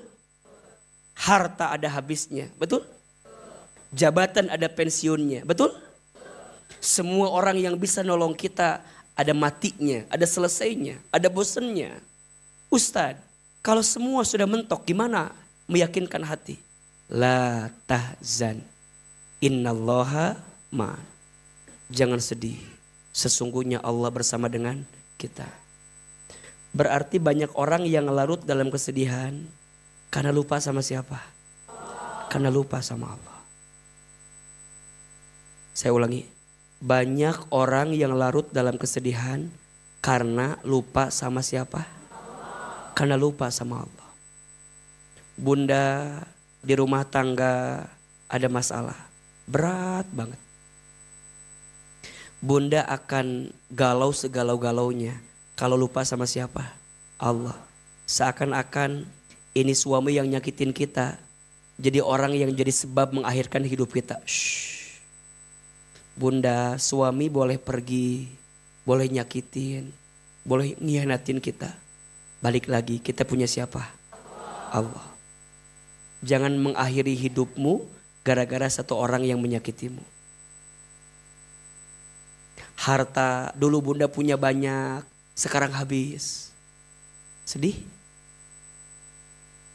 Harta ada habisnya, betul? Jabatan ada pensiunnya, betul? Semua orang yang bisa nolong kita ada matinya, ada selesainya, ada bosennya. Ustadz, kalau semua sudah mentok gimana meyakinkan hati? La tahzan, innallaha ma'an. Jangan sedih, sesungguhnya Allah bersama dengan kita. Berarti banyak orang yang larut dalam kesedihan karena lupa sama siapa? Karena lupa sama Allah. Saya ulangi, banyak orang yang larut dalam kesedihan karena lupa sama siapa? Karena lupa sama Allah. Bunda di rumah tangga ada masalah, berat banget. Bunda akan galau segalau-galaunya kalau lupa sama siapa? Allah. Seakan-akan ini suami yang nyakitin kita, jadi orang yang jadi sebab mengakhirkan hidup kita. Shh. Bunda, suami boleh pergi, boleh nyakitin, boleh ngianatin kita. Balik lagi, kita punya siapa? Allah. Jangan mengakhiri hidupmu gara-gara satu orang yang menyakitimu. Harta dulu bunda punya banyak, sekarang habis. Sedih?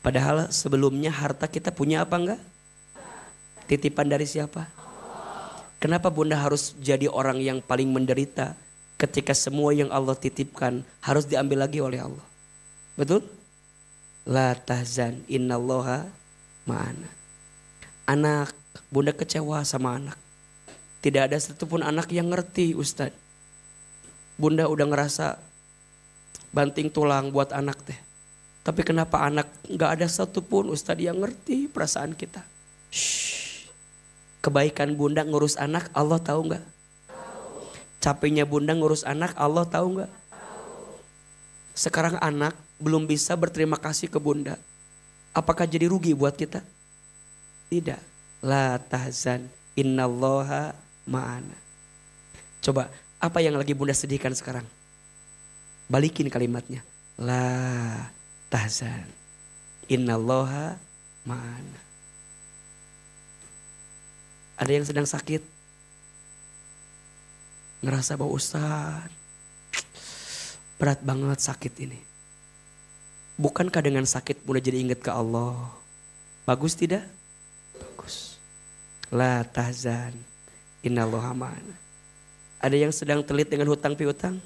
Padahal sebelumnya harta kita punya apa enggak? Titipan dari siapa? Kenapa bunda harus jadi orang yang paling menderita ketika semua yang Allah titipkan harus diambil lagi oleh Allah? Betul? La tahzan innallaha ma'ana. Anak, bunda kecewa sama anak. Tidak ada satupun anak yang ngerti Ustadz. Bunda udah ngerasa banting tulang buat anak teh. Tapi kenapa anak gak ada satupun Ustadz yang ngerti perasaan kita. Shh. Kebaikan bunda ngurus anak Allah tahu gak? Capeknya bunda ngurus anak Allah tahu gak? Sekarang anak belum bisa berterima kasih ke bunda. Apakah jadi rugi buat kita? Tidak. La tahzan innallaha ma'ana. Coba, apa yang lagi bunda sedihkan sekarang? Balikin kalimatnya. La tahzan innallaha ma'ana. Ada yang sedang sakit? Ngerasa bahwa Ustaz, berat banget sakit ini. Bukankah dengan sakit bunda jadi ingat ke Allah? Bagus tidak? Bagus. La tahzan innallaha ma'ana. Ada yang sedang telit dengan hutang piutang?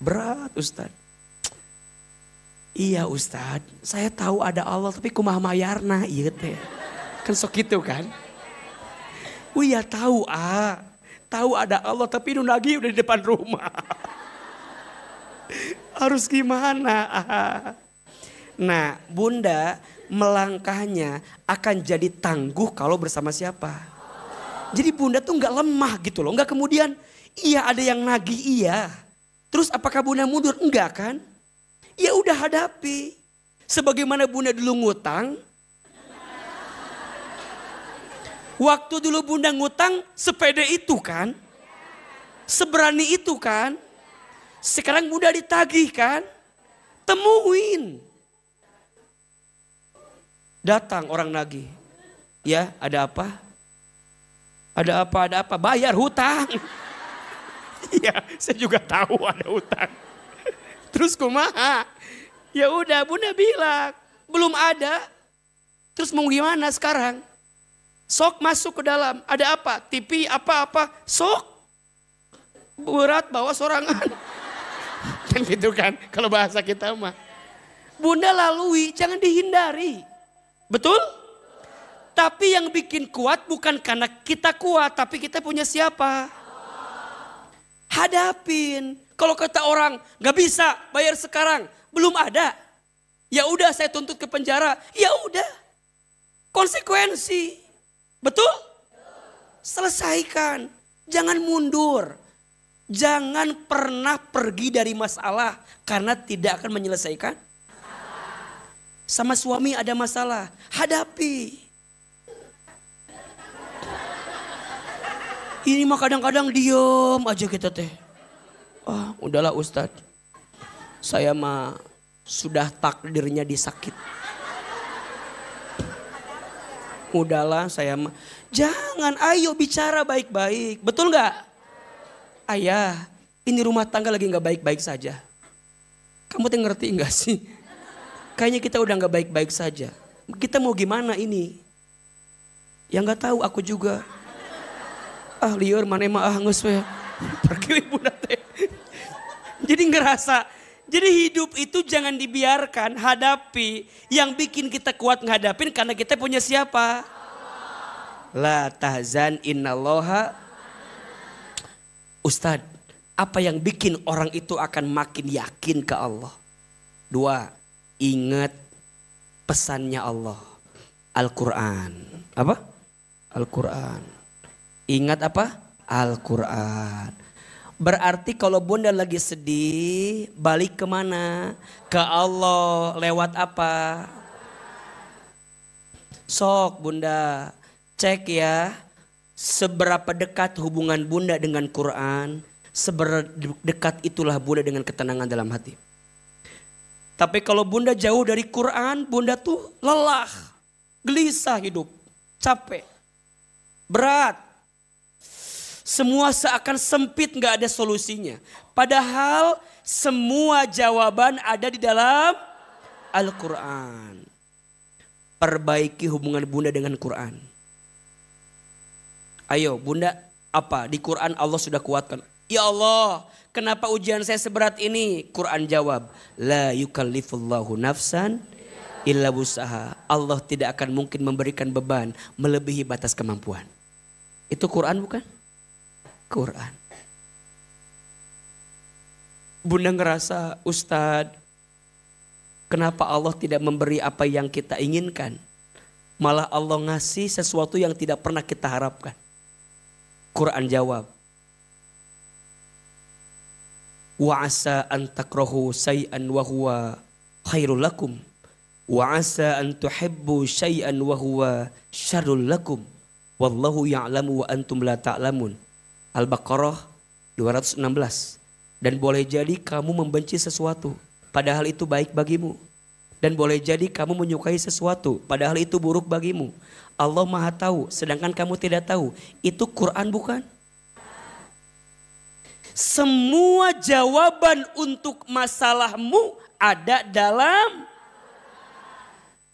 Berat Ustaz. Iya Ustaz, saya tahu ada Allah tapi kumaha mayarna ieu teh. Kan sok gitu kan? Iya tahu tahu ada Allah tapi nu nagih udah di depan rumah. Harus gimana? Nah, bunda melangkahnya akan jadi tangguh kalau bersama siapa? Jadi bunda tuh nggak lemah gitu loh, nggak kemudian iya ada yang nagih iya. Terus apakah bunda mundur? Enggak kan? Ya udah hadapi. Sebagaimana bunda dulu ngutang. Waktu dulu bunda ngutang sepede itu kan? Seberani itu kan? Sekarang bunda ditagih kan? Temuin. Datang orang nagih. Ya ada apa? Ada apa, ada apa? Bayar hutang. Iya, saya juga tahu ada hutang. Terus kumaha? Ya udah, bunda bilang belum ada. Terus mau gimana sekarang? Sok masuk ke dalam. Ada apa? TV apa-apa? Sok. Berat bawa sorangan. Kan gitu kan? Kalau bahasa kita mah. Bunda lalui, jangan dihindari. Betul? Tapi yang bikin kuat bukan karena kita kuat, tapi kita punya siapa? Hadapin. Kalau kata orang nggak bisa bayar sekarang, belum ada. Ya udah saya tuntut ke penjara. Ya udah. Konsekuensi. Betul? Selesaikan. Jangan mundur. Jangan pernah pergi dari masalah karena tidak akan menyelesaikan. Sama suami ada masalah, hadapi. Ini mah kadang-kadang diem aja kita teh. Oh, udahlah Ustadz. Saya mah sudah takdirnya disakit. Udahlah saya mah. Jangan, ayo bicara baik-baik. Betul gak? Ayah, Ini rumah tangga lagi gak baik-baik saja. Kamu tuh ngerti gak sih? Kayaknya kita udah gak baik-baik saja. Kita mau gimana ini? Ya gak tahu, aku juga. Liur mana mah nges we. Pergi ibu nate. Jadi ngerasa. Jadi hidup itu jangan dibiarkan, hadapi. Yang bikin kita kuat ngadapin karena kita punya siapa? La tahzan innallaha. Ustadz, apa yang bikin orang itu akan makin yakin ke Allah? 2, ingat pesannya Allah. Al-Quran. Apa? Al-Quran. Ingat apa? Al-Quran. Berarti kalau bunda lagi sedih, balik kemana? Ke Allah. Lewat apa? Sok bunda, cek ya. Seberapa dekat hubungan bunda dengan Quran. Seberapa dekat itulah bunda dengan ketenangan dalam hati. Tapi kalau bunda jauh dari Quran, bunda tuh lelah, gelisah hidup, capek, berat. Semua seakan sempit, gak ada solusinya. Padahal semua jawaban ada di dalam Al-Quran. Perbaiki hubungan bunda dengan Quran. Ayo bunda, apa di Quran Allah sudah kuatkan. Ya Allah, kenapa ujian saya seberat ini? Quran jawab, la yukallifullahu nafsan illa wusaha. Allah tidak akan mungkin memberikan beban melebihi batas kemampuan. Itu Quran bukan? Quran. Bunda ngerasa, Ustadz, kenapa Allah tidak memberi apa yang kita inginkan? Malah Allah ngasih sesuatu yang tidak pernah kita harapkan. Quran jawab, wa asa an takrahu syai'an wa huwa khairul lakum wa asa an tuhibbu syai'an wa huwa syarrul lakum wallahu ya'lamu wa antum la ta'lamun. Al-Baqarah 216. Dan boleh jadi kamu membenci sesuatu padahal itu baik bagimu, dan boleh jadi kamu menyukai sesuatu padahal itu buruk bagimu. Allah Maha tahu sedangkan kamu tidak tahu. Itu Quran bukan? Semua jawaban untuk masalahmu ada dalam.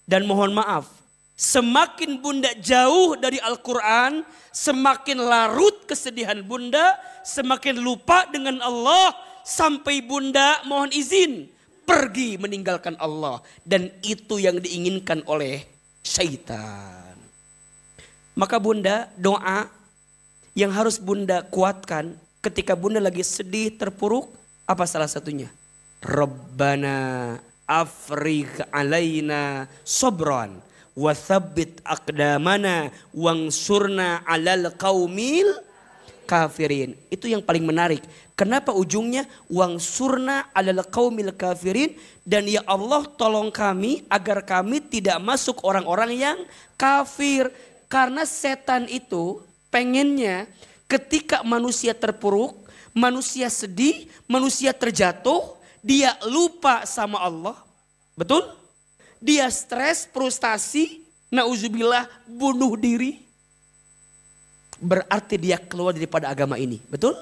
Dan mohon maaf, semakin bunda jauh dari Al-Quran, semakin larut kesedihan bunda, semakin lupa dengan Allah, sampai bunda mohon izin pergi meninggalkan Allah. Dan itu yang diinginkan oleh syaitan. Maka bunda, doa yang harus bunda kuatkan ketika bunda lagi sedih, terpuruk, apa salah satunya? Rabbana afrigh alaina sobran wa thabbit aqdamana wangsurna alal qaumil kafirin. Itu yang paling menarik. Kenapa ujungnya wangsurna alal qaumil kafirin? Dan ya Allah tolong kami agar kami tidak masuk orang-orang yang kafir. Karena setan itu pengennya ketika manusia terpuruk, manusia sedih, manusia terjatuh, dia lupa sama Allah. Betul? Dia stres, frustasi, nauzubillah, bunuh diri. Berarti dia keluar daripada agama ini. Betul?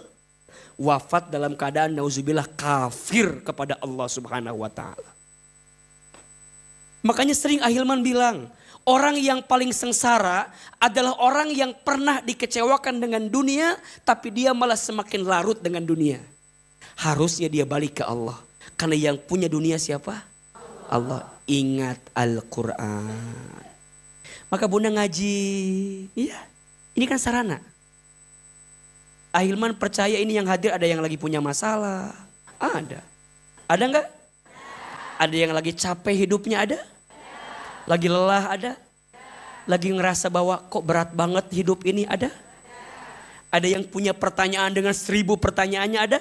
Wafat dalam keadaan nauzubillah kafir kepada Allah Subhanahu wa taala. Makanya sering Ahilman bilang, orang yang paling sengsara adalah orang yang pernah dikecewakan dengan dunia, tapi dia malah semakin larut dengan dunia. Harusnya dia balik ke Allah. Karena yang punya dunia siapa? Allah. Ingat Al-Quran. Maka bunda ngaji. Iya, ini kan sarana. Ahilman percaya ini yang hadir ada yang lagi punya masalah. Ada. Ada enggak? Ada yang lagi capek hidupnya ada? Lagi lelah ada? Lagi ngerasa bahwa kok berat banget hidup ini ada? Ada yang punya pertanyaan dengan 1000 pertanyaannya ada?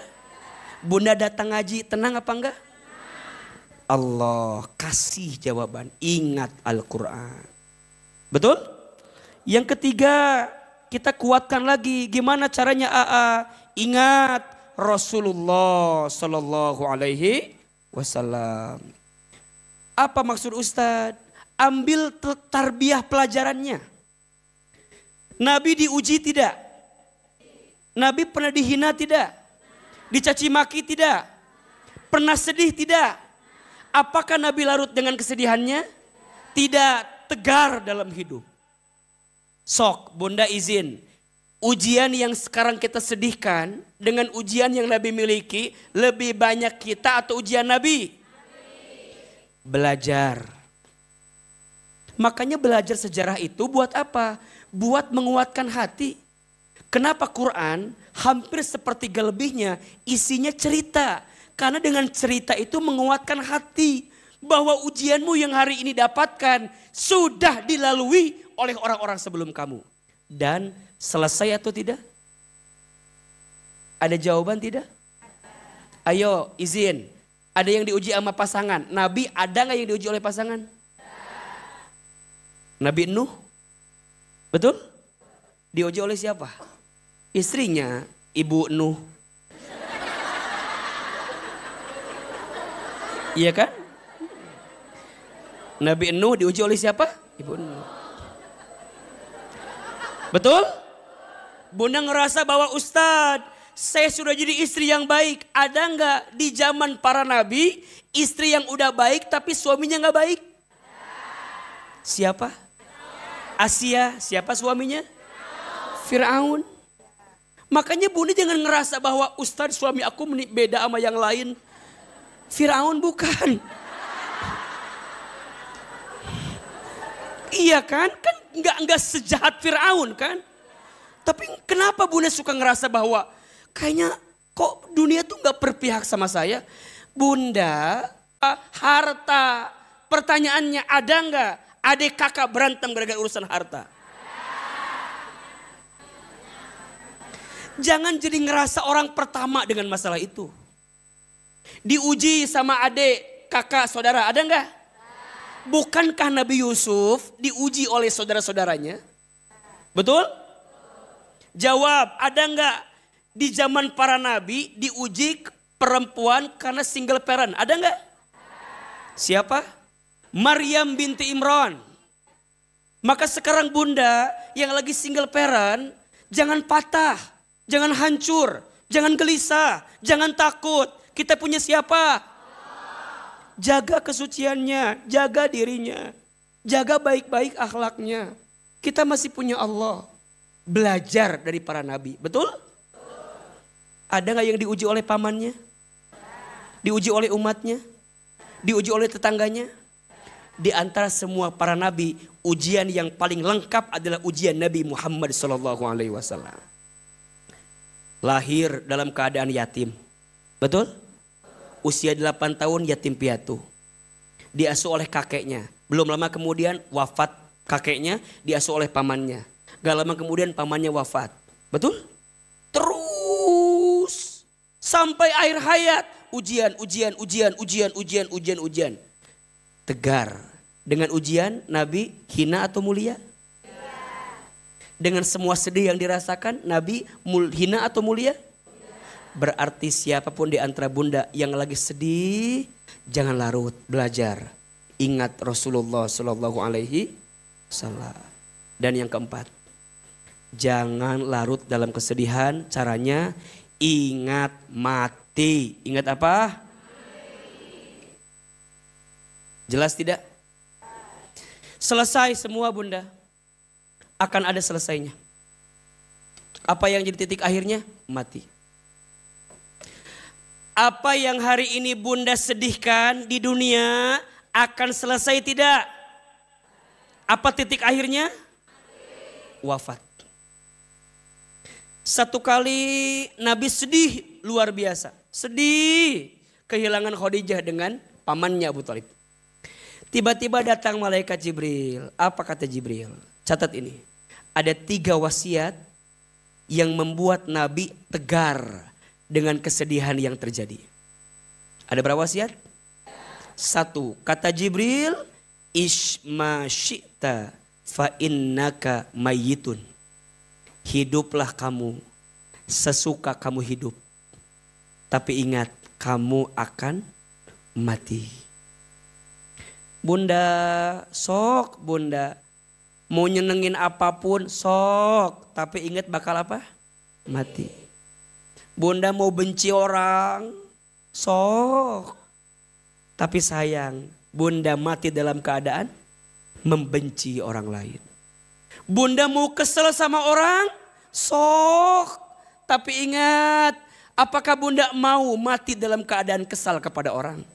Bunda datang ngaji tenang apa enggak? Allah kasih jawaban. Ingat Al-Quran. Betul? Yang ketiga kita kuatkan lagi. Gimana caranya Ingat Rasulullah Sallallahu Alaihi Wasallam. Apa maksud Ustadz? Ambil tarbiyah pelajarannya. Nabi diuji tidak? Nabi pernah dihina tidak? Dicaci maki tidak? Pernah sedih tidak? Apakah Nabi larut dengan kesedihannya? Tidak, tegar dalam hidup. Sok, Bunda izin. Ujian yang sekarang kita sedihkan dengan ujian yang Nabi miliki, lebih banyak kita atau ujian Nabi? Belajar. Makanya belajar sejarah itu buat apa? Buat menguatkan hati. Kenapa Quran hampir sepertiga lebihnya isinya cerita. Karena dengan cerita itu menguatkan hati. Bahwa ujianmu yang hari ini dapatkan sudah dilalui oleh orang-orang sebelum kamu. Dan selesai atau tidak? Ada jawaban tidak? Ayo izin. Ada yang diuji sama pasangan. Nabi ada gak yang diuji oleh pasangan? Nabi Nuh. Betul? Diuji oleh siapa? Istrinya, Ibu Nuh. Iya kan? Nabi Nuh diuji oleh siapa? Ibu Nuh. Betul? Bunda ngerasa bahwa Ustadz, saya sudah jadi istri yang baik. Ada nggak di zaman para nabi istri yang udah baik tapi suaminya nggak baik? Siapa? Asia. Siapa suaminya? Fir'aun. Makanya Bunda jangan ngerasa bahwa Ustadz suami aku beda sama yang lain. Fir'aun bukan. Iya kan? Kan nggak sejahat Fir'aun kan? Tapi kenapa Bunda suka ngerasa bahwa kayaknya kok dunia tuh nggak berpihak sama saya? Bunda, harta. Pertanyaannya ada nggak adik kakak berantem gara-gara urusan harta? Jangan jadi ngerasa orang pertama dengan masalah itu. Diuji sama adik, kakak, saudara, ada nggak? Bukankah Nabi Yusuf diuji oleh saudara-saudaranya? Betul? Jawab, ada nggak di zaman para nabi diuji perempuan karena single parent? Ada nggak? Siapa? Maryam binti Imran. Maka sekarang Bunda yang lagi single parent, jangan patah, jangan hancur, jangan gelisah, jangan takut. Kita punya siapa? Jaga kesuciannya, jaga dirinya, jaga baik-baik akhlaknya. Kita masih punya Allah. Belajar dari para nabi, betul? Ada gak yang diuji oleh pamannya? Diuji oleh umatnya? Diuji oleh tetangganya? Di antara semua para nabi, ujian yang paling lengkap adalah ujian Nabi Muhammad SAW. Lahir dalam keadaan yatim, betul? Usia 8 tahun yatim piatu. Diasuh oleh kakeknya. Belum lama kemudian wafat kakeknya, diasuh oleh pamannya. Gak lama kemudian pamannya wafat. Betul? Terus sampai akhir hayat ujian. Tegar. Dengan ujian Nabi hina atau mulia? Dengan semua sedih yang dirasakan Nabi hina atau mulia? Berarti siapapun di antara Bunda yang lagi sedih, jangan larut, belajar. Ingat Rasulullah Shallallahu Alaihi Wasallam. Dan yang keempat, jangan larut dalam kesedihan. Caranya ingat mati. Ingat apa? Jelas tidak? Selesai semua Bunda. Akan ada selesainya. Apa yang jadi titik akhirnya? Mati. Apa yang hari ini Bunda sedihkan di dunia akan selesai tidak? Apa titik akhirnya? Wafat. Satu kali Nabi sedih luar biasa. Sedih kehilangan Khadijah dengan pamannya Abu Thalib. Tiba-tiba datang malaikat Jibril. Apa kata Jibril? Catat ini. Ada 3 wasiat yang membuat Nabi tegar dengan kesedihan yang terjadi. Ada berapa wasiat? 1. Kata Jibril, Isma syi'ta fa innaka mayyitun. Hiduplah kamu sesuka kamu hidup. Tapi ingat, kamu akan mati. Bunda, sok Bunda. Mau nyenengin apapun, sok. Tapi ingat bakal apa? Mati. Bunda mau benci orang, sok. Tapi sayang, bunda mati dalam keadaan membenci orang lain. Bunda mau kesel sama orang, sok. Tapi ingat, apakah bunda mau mati dalam keadaan kesal kepada orang?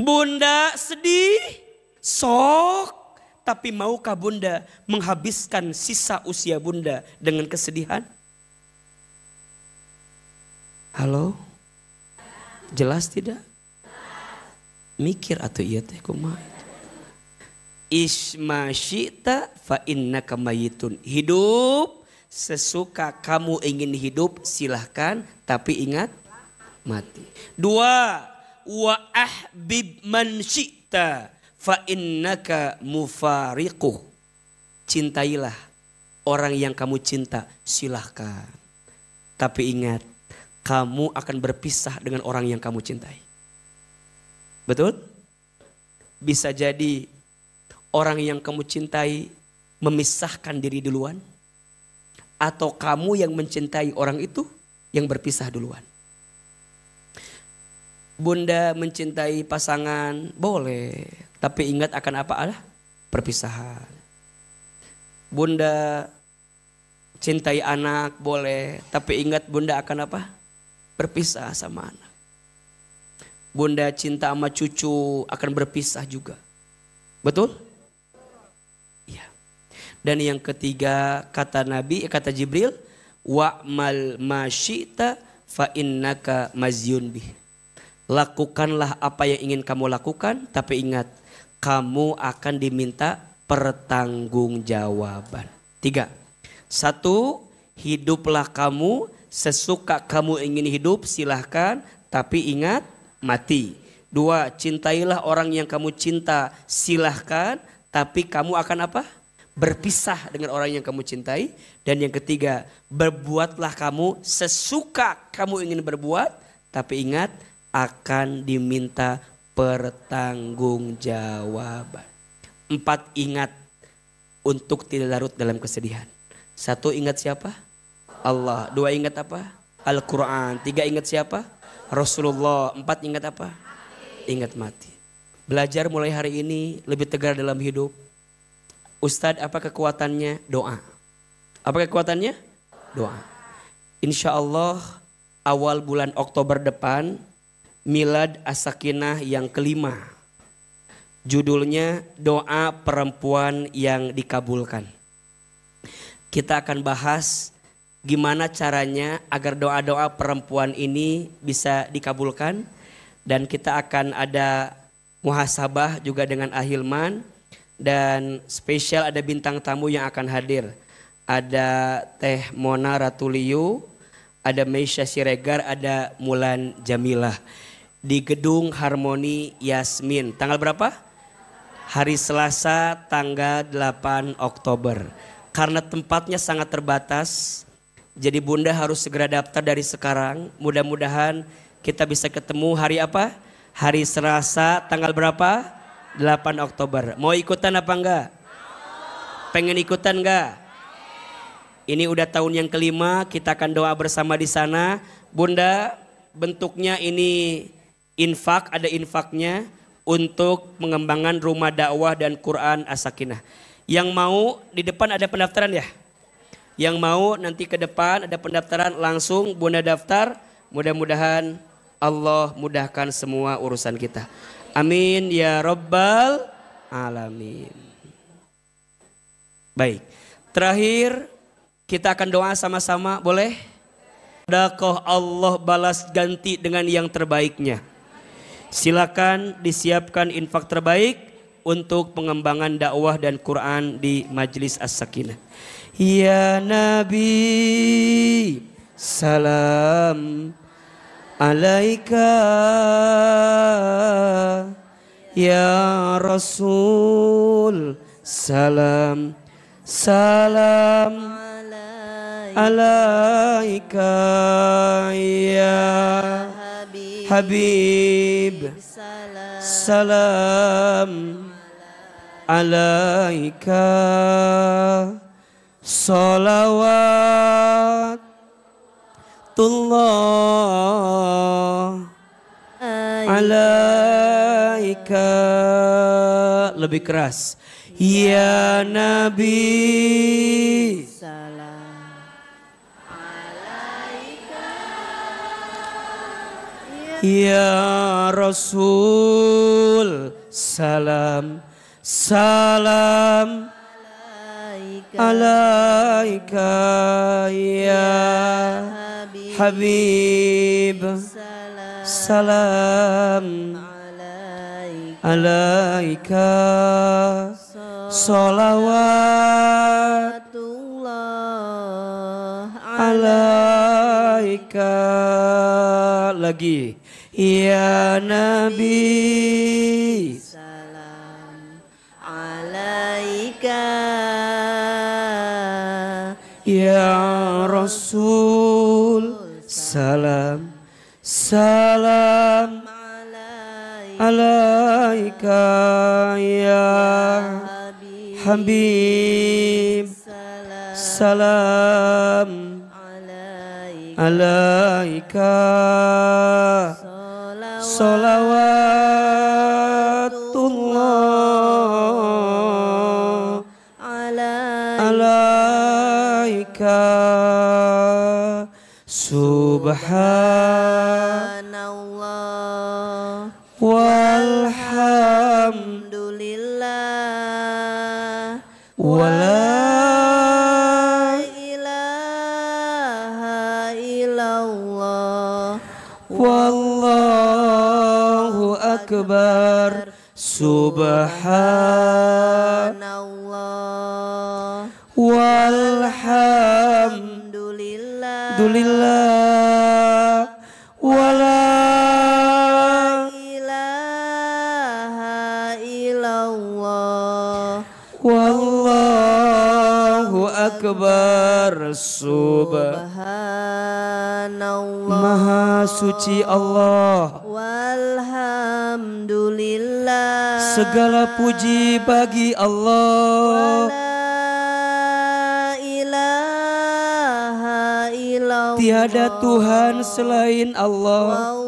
Bunda sedih, sok. Tapi maukah bunda menghabiskan sisa usia bunda dengan kesedihan? Halo? Jelas tidak? Mikir atau iya teh kumaha? Isma syi'ta fa innaka mayitun. Hidup sesuka kamu ingin hidup silahkan, tapi ingat mati. 2, wa ahbib man syi'ta fa innaka mufariquh. Cintailah orang yang kamu cinta, silahkan. Tapi ingat, kamu akan berpisah dengan orang yang kamu cintai. Betul? Bisa jadi orang yang kamu cintai memisahkan diri duluan. Atau kamu yang mencintai orang itu yang berpisah duluan. Bunda mencintai pasangan boleh. Tapi ingat akan apa? Perpisahan. Bunda cintai anak boleh. Tapi ingat bunda akan apa? Berpisah sama anak. Bunda cinta sama cucu akan berpisah juga. Betul? Iya. Dan yang ketiga kata Nabi, kata Jibril, wa'mal ma syi'ta fa innaka mazyun bih. Lakukanlah apa yang ingin kamu lakukan, tapi ingat kamu akan diminta pertanggungjawaban. 3. 1, hiduplah kamu sesuka kamu ingin hidup, silahkan, tapi ingat mati. 2, cintailah orang yang kamu cinta, silahkan, tapi kamu akan apa? Berpisah dengan orang yang kamu cintai. Dan yang ketiga, berbuatlah kamu sesuka kamu ingin berbuat, tapi ingat akan diminta pertanggungjawaban. 4, ingat untuk tidak larut dalam kesedihan. 1, ingat siapa? Allah. 2, ingat apa? Al-Quran. 3, ingat siapa? Rasulullah. 4, ingat apa? Ingat mati. Belajar mulai hari ini lebih tegar dalam hidup. Ustadz, apa kekuatannya? Doa. Apa kekuatannya? Doa. Insya Allah awal bulan Oktober depan Milad As-Sakinah yang kelima. Judulnya Doa Perempuan yang Dikabulkan. Kita akan bahas gimana caranya agar doa-doa perempuan ini bisa dikabulkan. Dan kita akan ada muhasabah juga dengan Ahilman. Dan spesial ada bintang tamu yang akan hadir. Ada Teh Mona Ratuliu, ada Meisha Siregar, ada Mulan Jamilah. Di Gedung Harmoni Yasmin. Tanggal berapa? Hari Selasa tanggal 8 Oktober. Karena tempatnya sangat terbatas, jadi bunda harus segera daftar dari sekarang. Mudah-mudahan kita bisa ketemu hari apa? Hari Selasa tanggal berapa? 8 Oktober. Mau ikutan apa enggak? Pengen ikutan enggak? Ini udah tahun yang kelima, kita akan doa bersama di sana. Bunda, bentuknya ini infak, ada infaknya untuk pengembangan rumah dakwah dan Quran As-Sakinah. Yang mau di depan ada pendaftaran ya? Yang mau nanti ke depan ada pendaftaran, langsung bunda daftar. Mudah-mudahan Allah mudahkan semua urusan kita. Amin ya Rabbal Alamin. Baik, terakhir kita akan doa sama-sama, boleh? Sedekah Allah balas ganti dengan yang terbaiknya. Silakan disiapkan infak terbaik untuk pengembangan dakwah dan Quran di Majelis As-Sakinah. Ya Nabi, salam alaika. Ya Rasul, salam salam alaika. Ya Habib, salam alaika. Salawat alaika. Lebih keras. Ya Nabi, salam alaika. Ya Rasul, salam salam alaika. Ya Habib, salam alaika. Salawatullah alaika. Lagi. Ya Nabi, salam alaika. Ya Rasul, salam salam alaika. Ya Habib, salam alaika. Salawatullah alaika. Subhanallah walhamdulillah wala ilaha illallah wallahu akbar. Subhanallah walhamdulillah wala ilaha illallah wallahu akbar. Subhanallah Maha suci Allah, walhamdulillah, segala puji bagi Allah. la ilaha illallah, Tiada Tuhan selain Allah.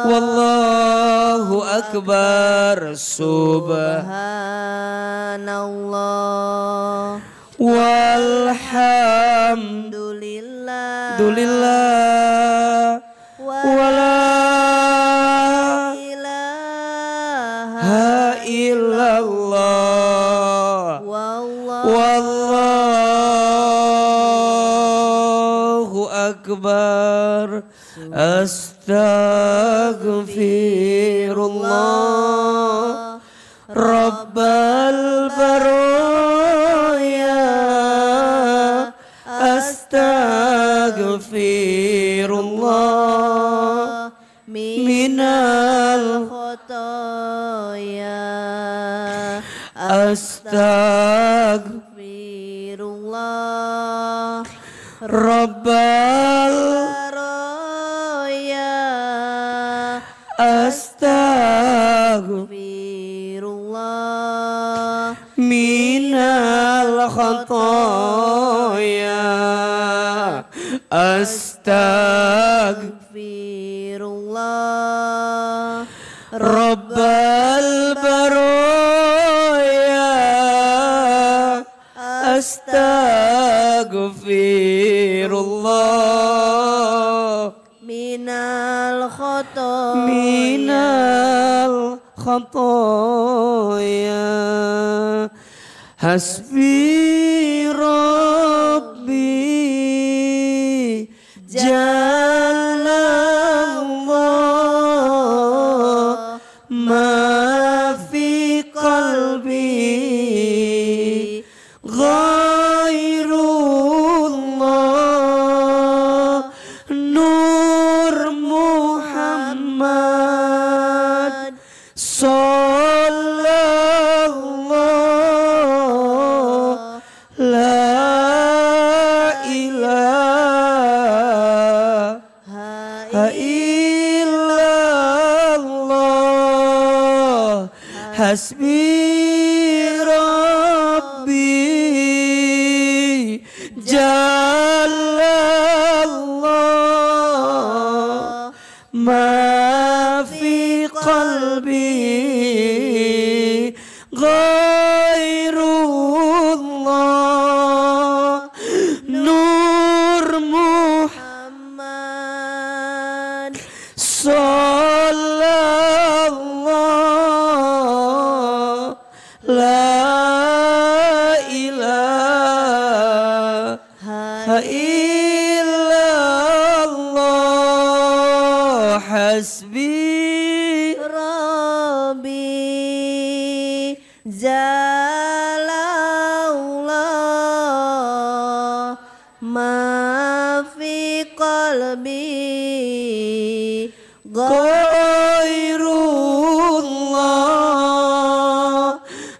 Wallahu akbar. Subhanallah walhamdulillah wala ilaha illallah wallahu akbar. Astaghfirullah Rabbal baraya. Astaghfirullah minal khotoya. Astaghfirullah Rabbal baraya. Astaghfirullah minal khotoya. Astaghfirullah Rabbal baraya. Astaghfirullah minal khotoya. minal khotoya. Hasbi Rabbi Jalallah ma fi qalbi ghairullah. Nur Muhammad sallallahu la ilaha illallah. Hasbi Rabbi Jalallah ghairullah nur Muhammad sallallahu la ilaha illallah hasbi Rabbi Jalallah ma fi qalbi ghairullah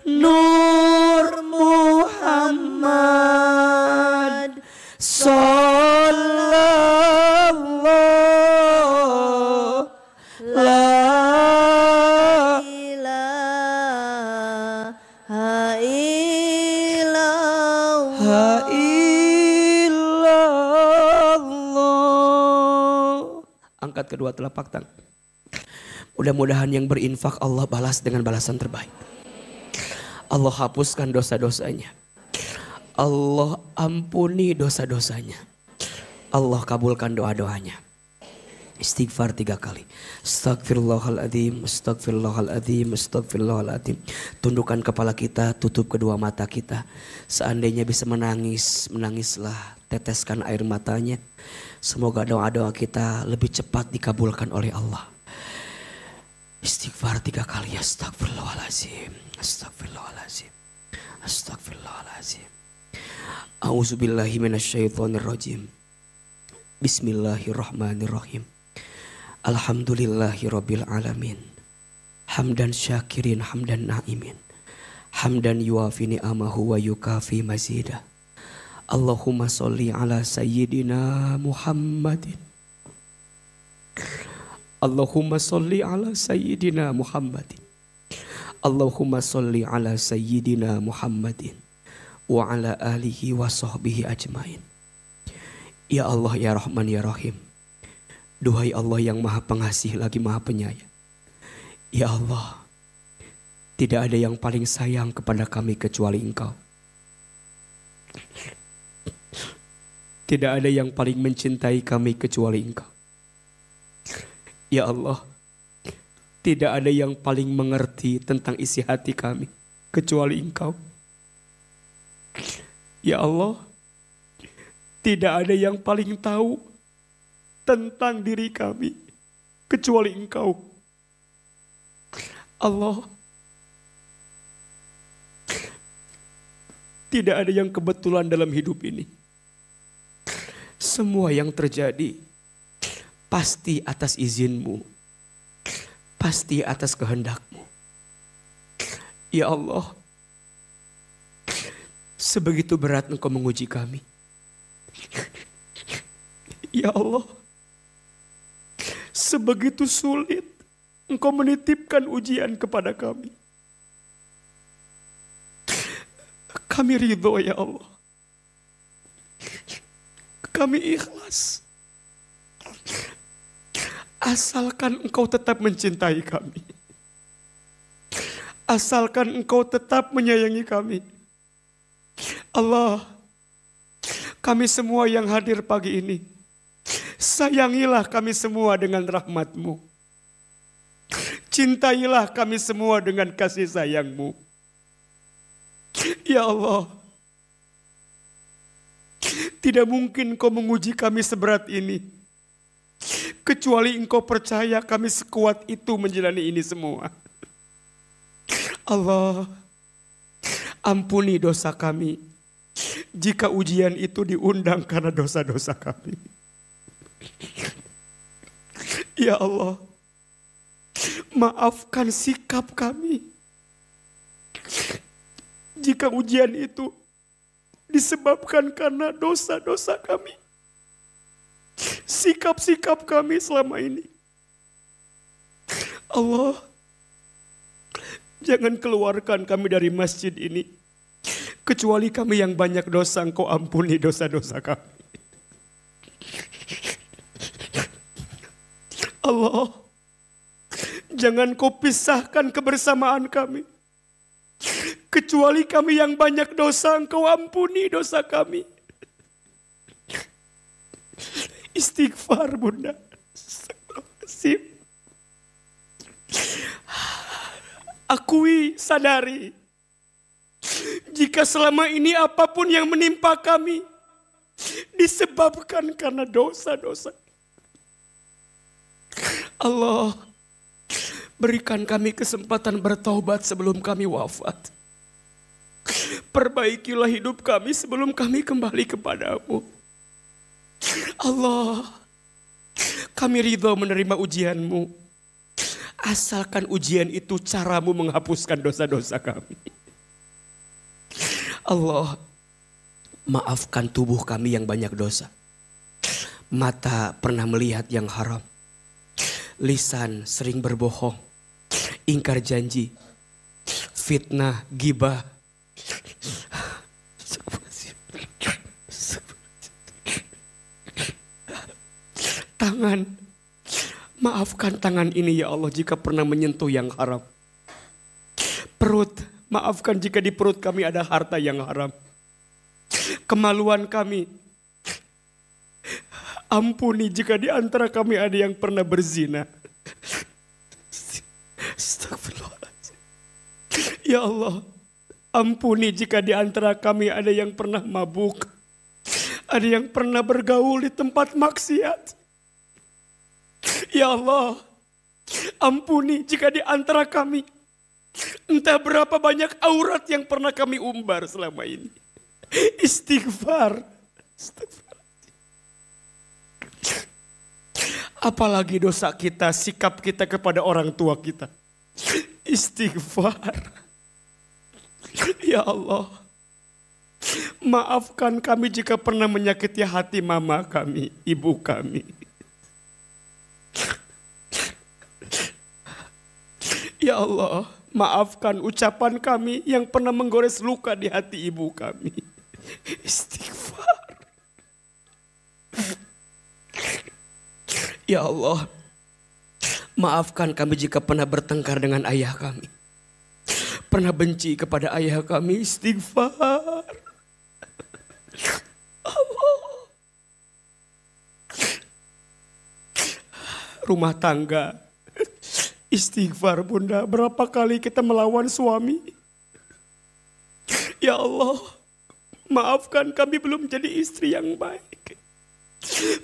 nur Muhammad sallallahu la ilaha illallah. illallah. Angkat kedua telapak tangan. Mudah-mudahan yang berinfak Allah balas dengan balasan terbaik. Allah hapuskan dosa-dosanya. Allah ampuni dosa-dosanya. Allah kabulkan doa-doanya. Istighfar 3 kali. Astagfirullahaladzim, astagfirullahaladzim, astagfirullahaladzim. Tundukkan kepala kita, tutup kedua mata kita. Seandainya bisa menangis, menangislah. Teteskan air matanya. Semoga doa-doa kita lebih cepat dikabulkan oleh Allah. Istighfar 3 kali. Astagfirullahaladzim, astagfirullahaladzim, astagfirullahaladzim. A'udzubillahi minasyaitonirrajim. Bismillahirrahmanirrahim. Alhamdulillahirabbil alamin. Hamdan syakirin, hamdan na'imin. Hamdan yuafi ni'amahu wa yukafi mazidah. Allahumma sholli ala sayyidina Muhammadin. Allahumma sholli ala sayyidina Muhammadin. Allahumma sholli ala sayyidina Muhammadin wa ala alihi wa sahbihi ajmain. Ya Allah, ya Rahman, ya Rahim. Duhai Allah yang maha pengasih lagi maha penyayang. Ya Allah, tidak ada yang paling sayang kepada kami kecuali Engkau. Tidak ada yang paling mencintai kami kecuali Engkau. Ya Allah, tidak ada yang paling mengerti tentang isi hati kami kecuali Engkau. Ya Allah, tidak ada yang paling tahu tentang diri kami kecuali Engkau. Allah, tidak ada yang kebetulan dalam hidup ini. Semua yang terjadi pasti atas izin-Mu, pasti atas kehendak-Mu. Ya Allah, sebegitu berat Engkau menguji kami. Ya Allah, sebegitu sulit Engkau menitipkan ujian kepada kami. Kami ridho ya Allah. Kami ikhlas. Asalkan Engkau tetap mencintai kami. Asalkan Engkau tetap menyayangi kami. Allah, kami semua yang hadir pagi ini, sayangilah kami semua dengan rahmat-Mu. Cintailah kami semua dengan kasih sayang-Mu. Ya Allah, tidak mungkin Engkau menguji kami seberat ini, kecuali Engkau percaya kami sekuat itu menjalani ini semua. Allah, ampuni dosa kami jika ujian itu diundang karena dosa-dosa kami. Ya Allah, maafkan sikap kami jika ujian itu disebabkan karena dosa-dosa kami. Sikap-sikap kami selama ini. Allah, jangan keluarkan kami dari masjid ini, kecuali kami yang banyak dosa, Engkau ampuni dosa-dosa kami. Allah, jangan Kau pisahkan kebersamaan kami, Kecuali kami yang banyak dosa, Engkau ampuni dosa kami. Istighfar Bunda. Astagfirullahaladzim. Akui, sadari. Jika selama ini apapun yang menimpa kami disebabkan karena dosa-dosa. Allah, berikan kami kesempatan bertaubat sebelum kami wafat. Perbaikilah hidup kami sebelum kami kembali kepadamu. Allah, kami ridho menerima ujianmu. Asalkan ujian itu caramu menghapuskan dosa-dosa kami. Allah, maafkan tubuh kami yang banyak dosa. Mata pernah melihat yang haram. Lisan sering berbohong, ingkar janji, fitnah, gibah. Tangan, maafkan tangan ini ya Allah jika pernah menyentuh yang haram. Perut, maafkan jika di perut kami ada harta yang haram. Kemaluan kami, ampuni jika di antara kami ada yang pernah berzina. Astagfirullahaladzim. Ya Allah, ampuni jika di antara kami ada yang pernah mabuk. Ada yang pernah bergaul di tempat maksiat. Ya Allah, ampuni jika di antara kami entah berapa banyak aurat yang pernah kami umbar selama ini. Istighfar. Apalagi dosa kita, sikap kita kepada orang tua kita. Istighfar. Ya Allah, maafkan kami jika pernah menyakiti hati mama kami, ibu kami. Ya Allah, maafkan ucapan kami yang pernah menggores luka di hati ibu kami. Istighfar. Ya Allah, maafkan kami jika pernah bertengkar dengan ayah kami. Pernah benci kepada ayah kami. Istighfar. Allah. Rumah tangga. Istighfar Bunda, berapa kali kita melawan suami. Ya Allah, maafkan kami belum jadi istri yang baik.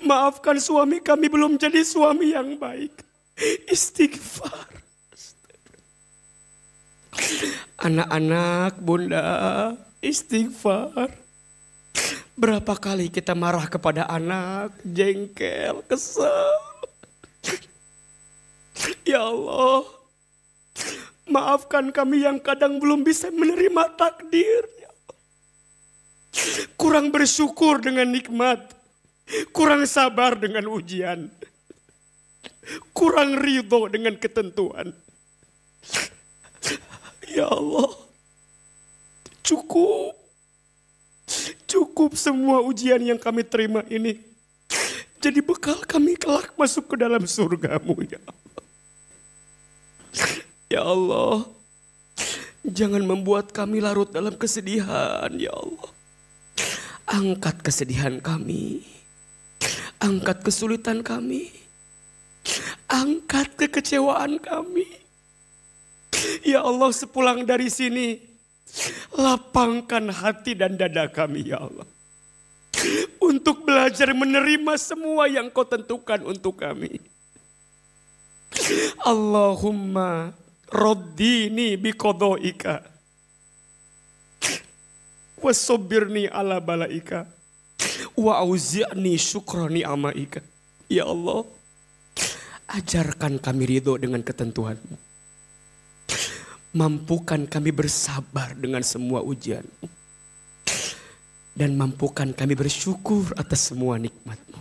Maafkan suami kami belum jadi suami yang baik. Istighfar. Anak-anak Bunda, istighfar. Berapa kali kita marah kepada anak, jengkel, kesel. Ya Allah, maafkan kami yang kadang belum bisa menerima takdir. Ya Allah. Kurang bersyukur dengan nikmat, kurang sabar dengan ujian, kurang ridho dengan ketentuan. Ya Allah, cukup semua ujian yang kami terima ini jadi bekal kami kelak masuk ke dalam surgamu ya Allah. Ya Allah, jangan membuat kami larut dalam kesedihan ya Allah. Angkat kesedihan kami, angkat kesulitan kami, angkat kekecewaan kami. Ya Allah, sepulang dari sini, lapangkan hati dan dada kami ya Allah. Untuk belajar menerima semua yang Kau tentukan untuk kami. Allahumma raddini biqada'ika wasobirni ala balaika wa auzi'ni syukra ni'amaika. Ya Allah, ajarkan kami ridho dengan ketentuan-Mu. Mampukan kami bersabar dengan semua ujian-Mu. Dan mampukan kami bersyukur atas semua nikmat-Mu.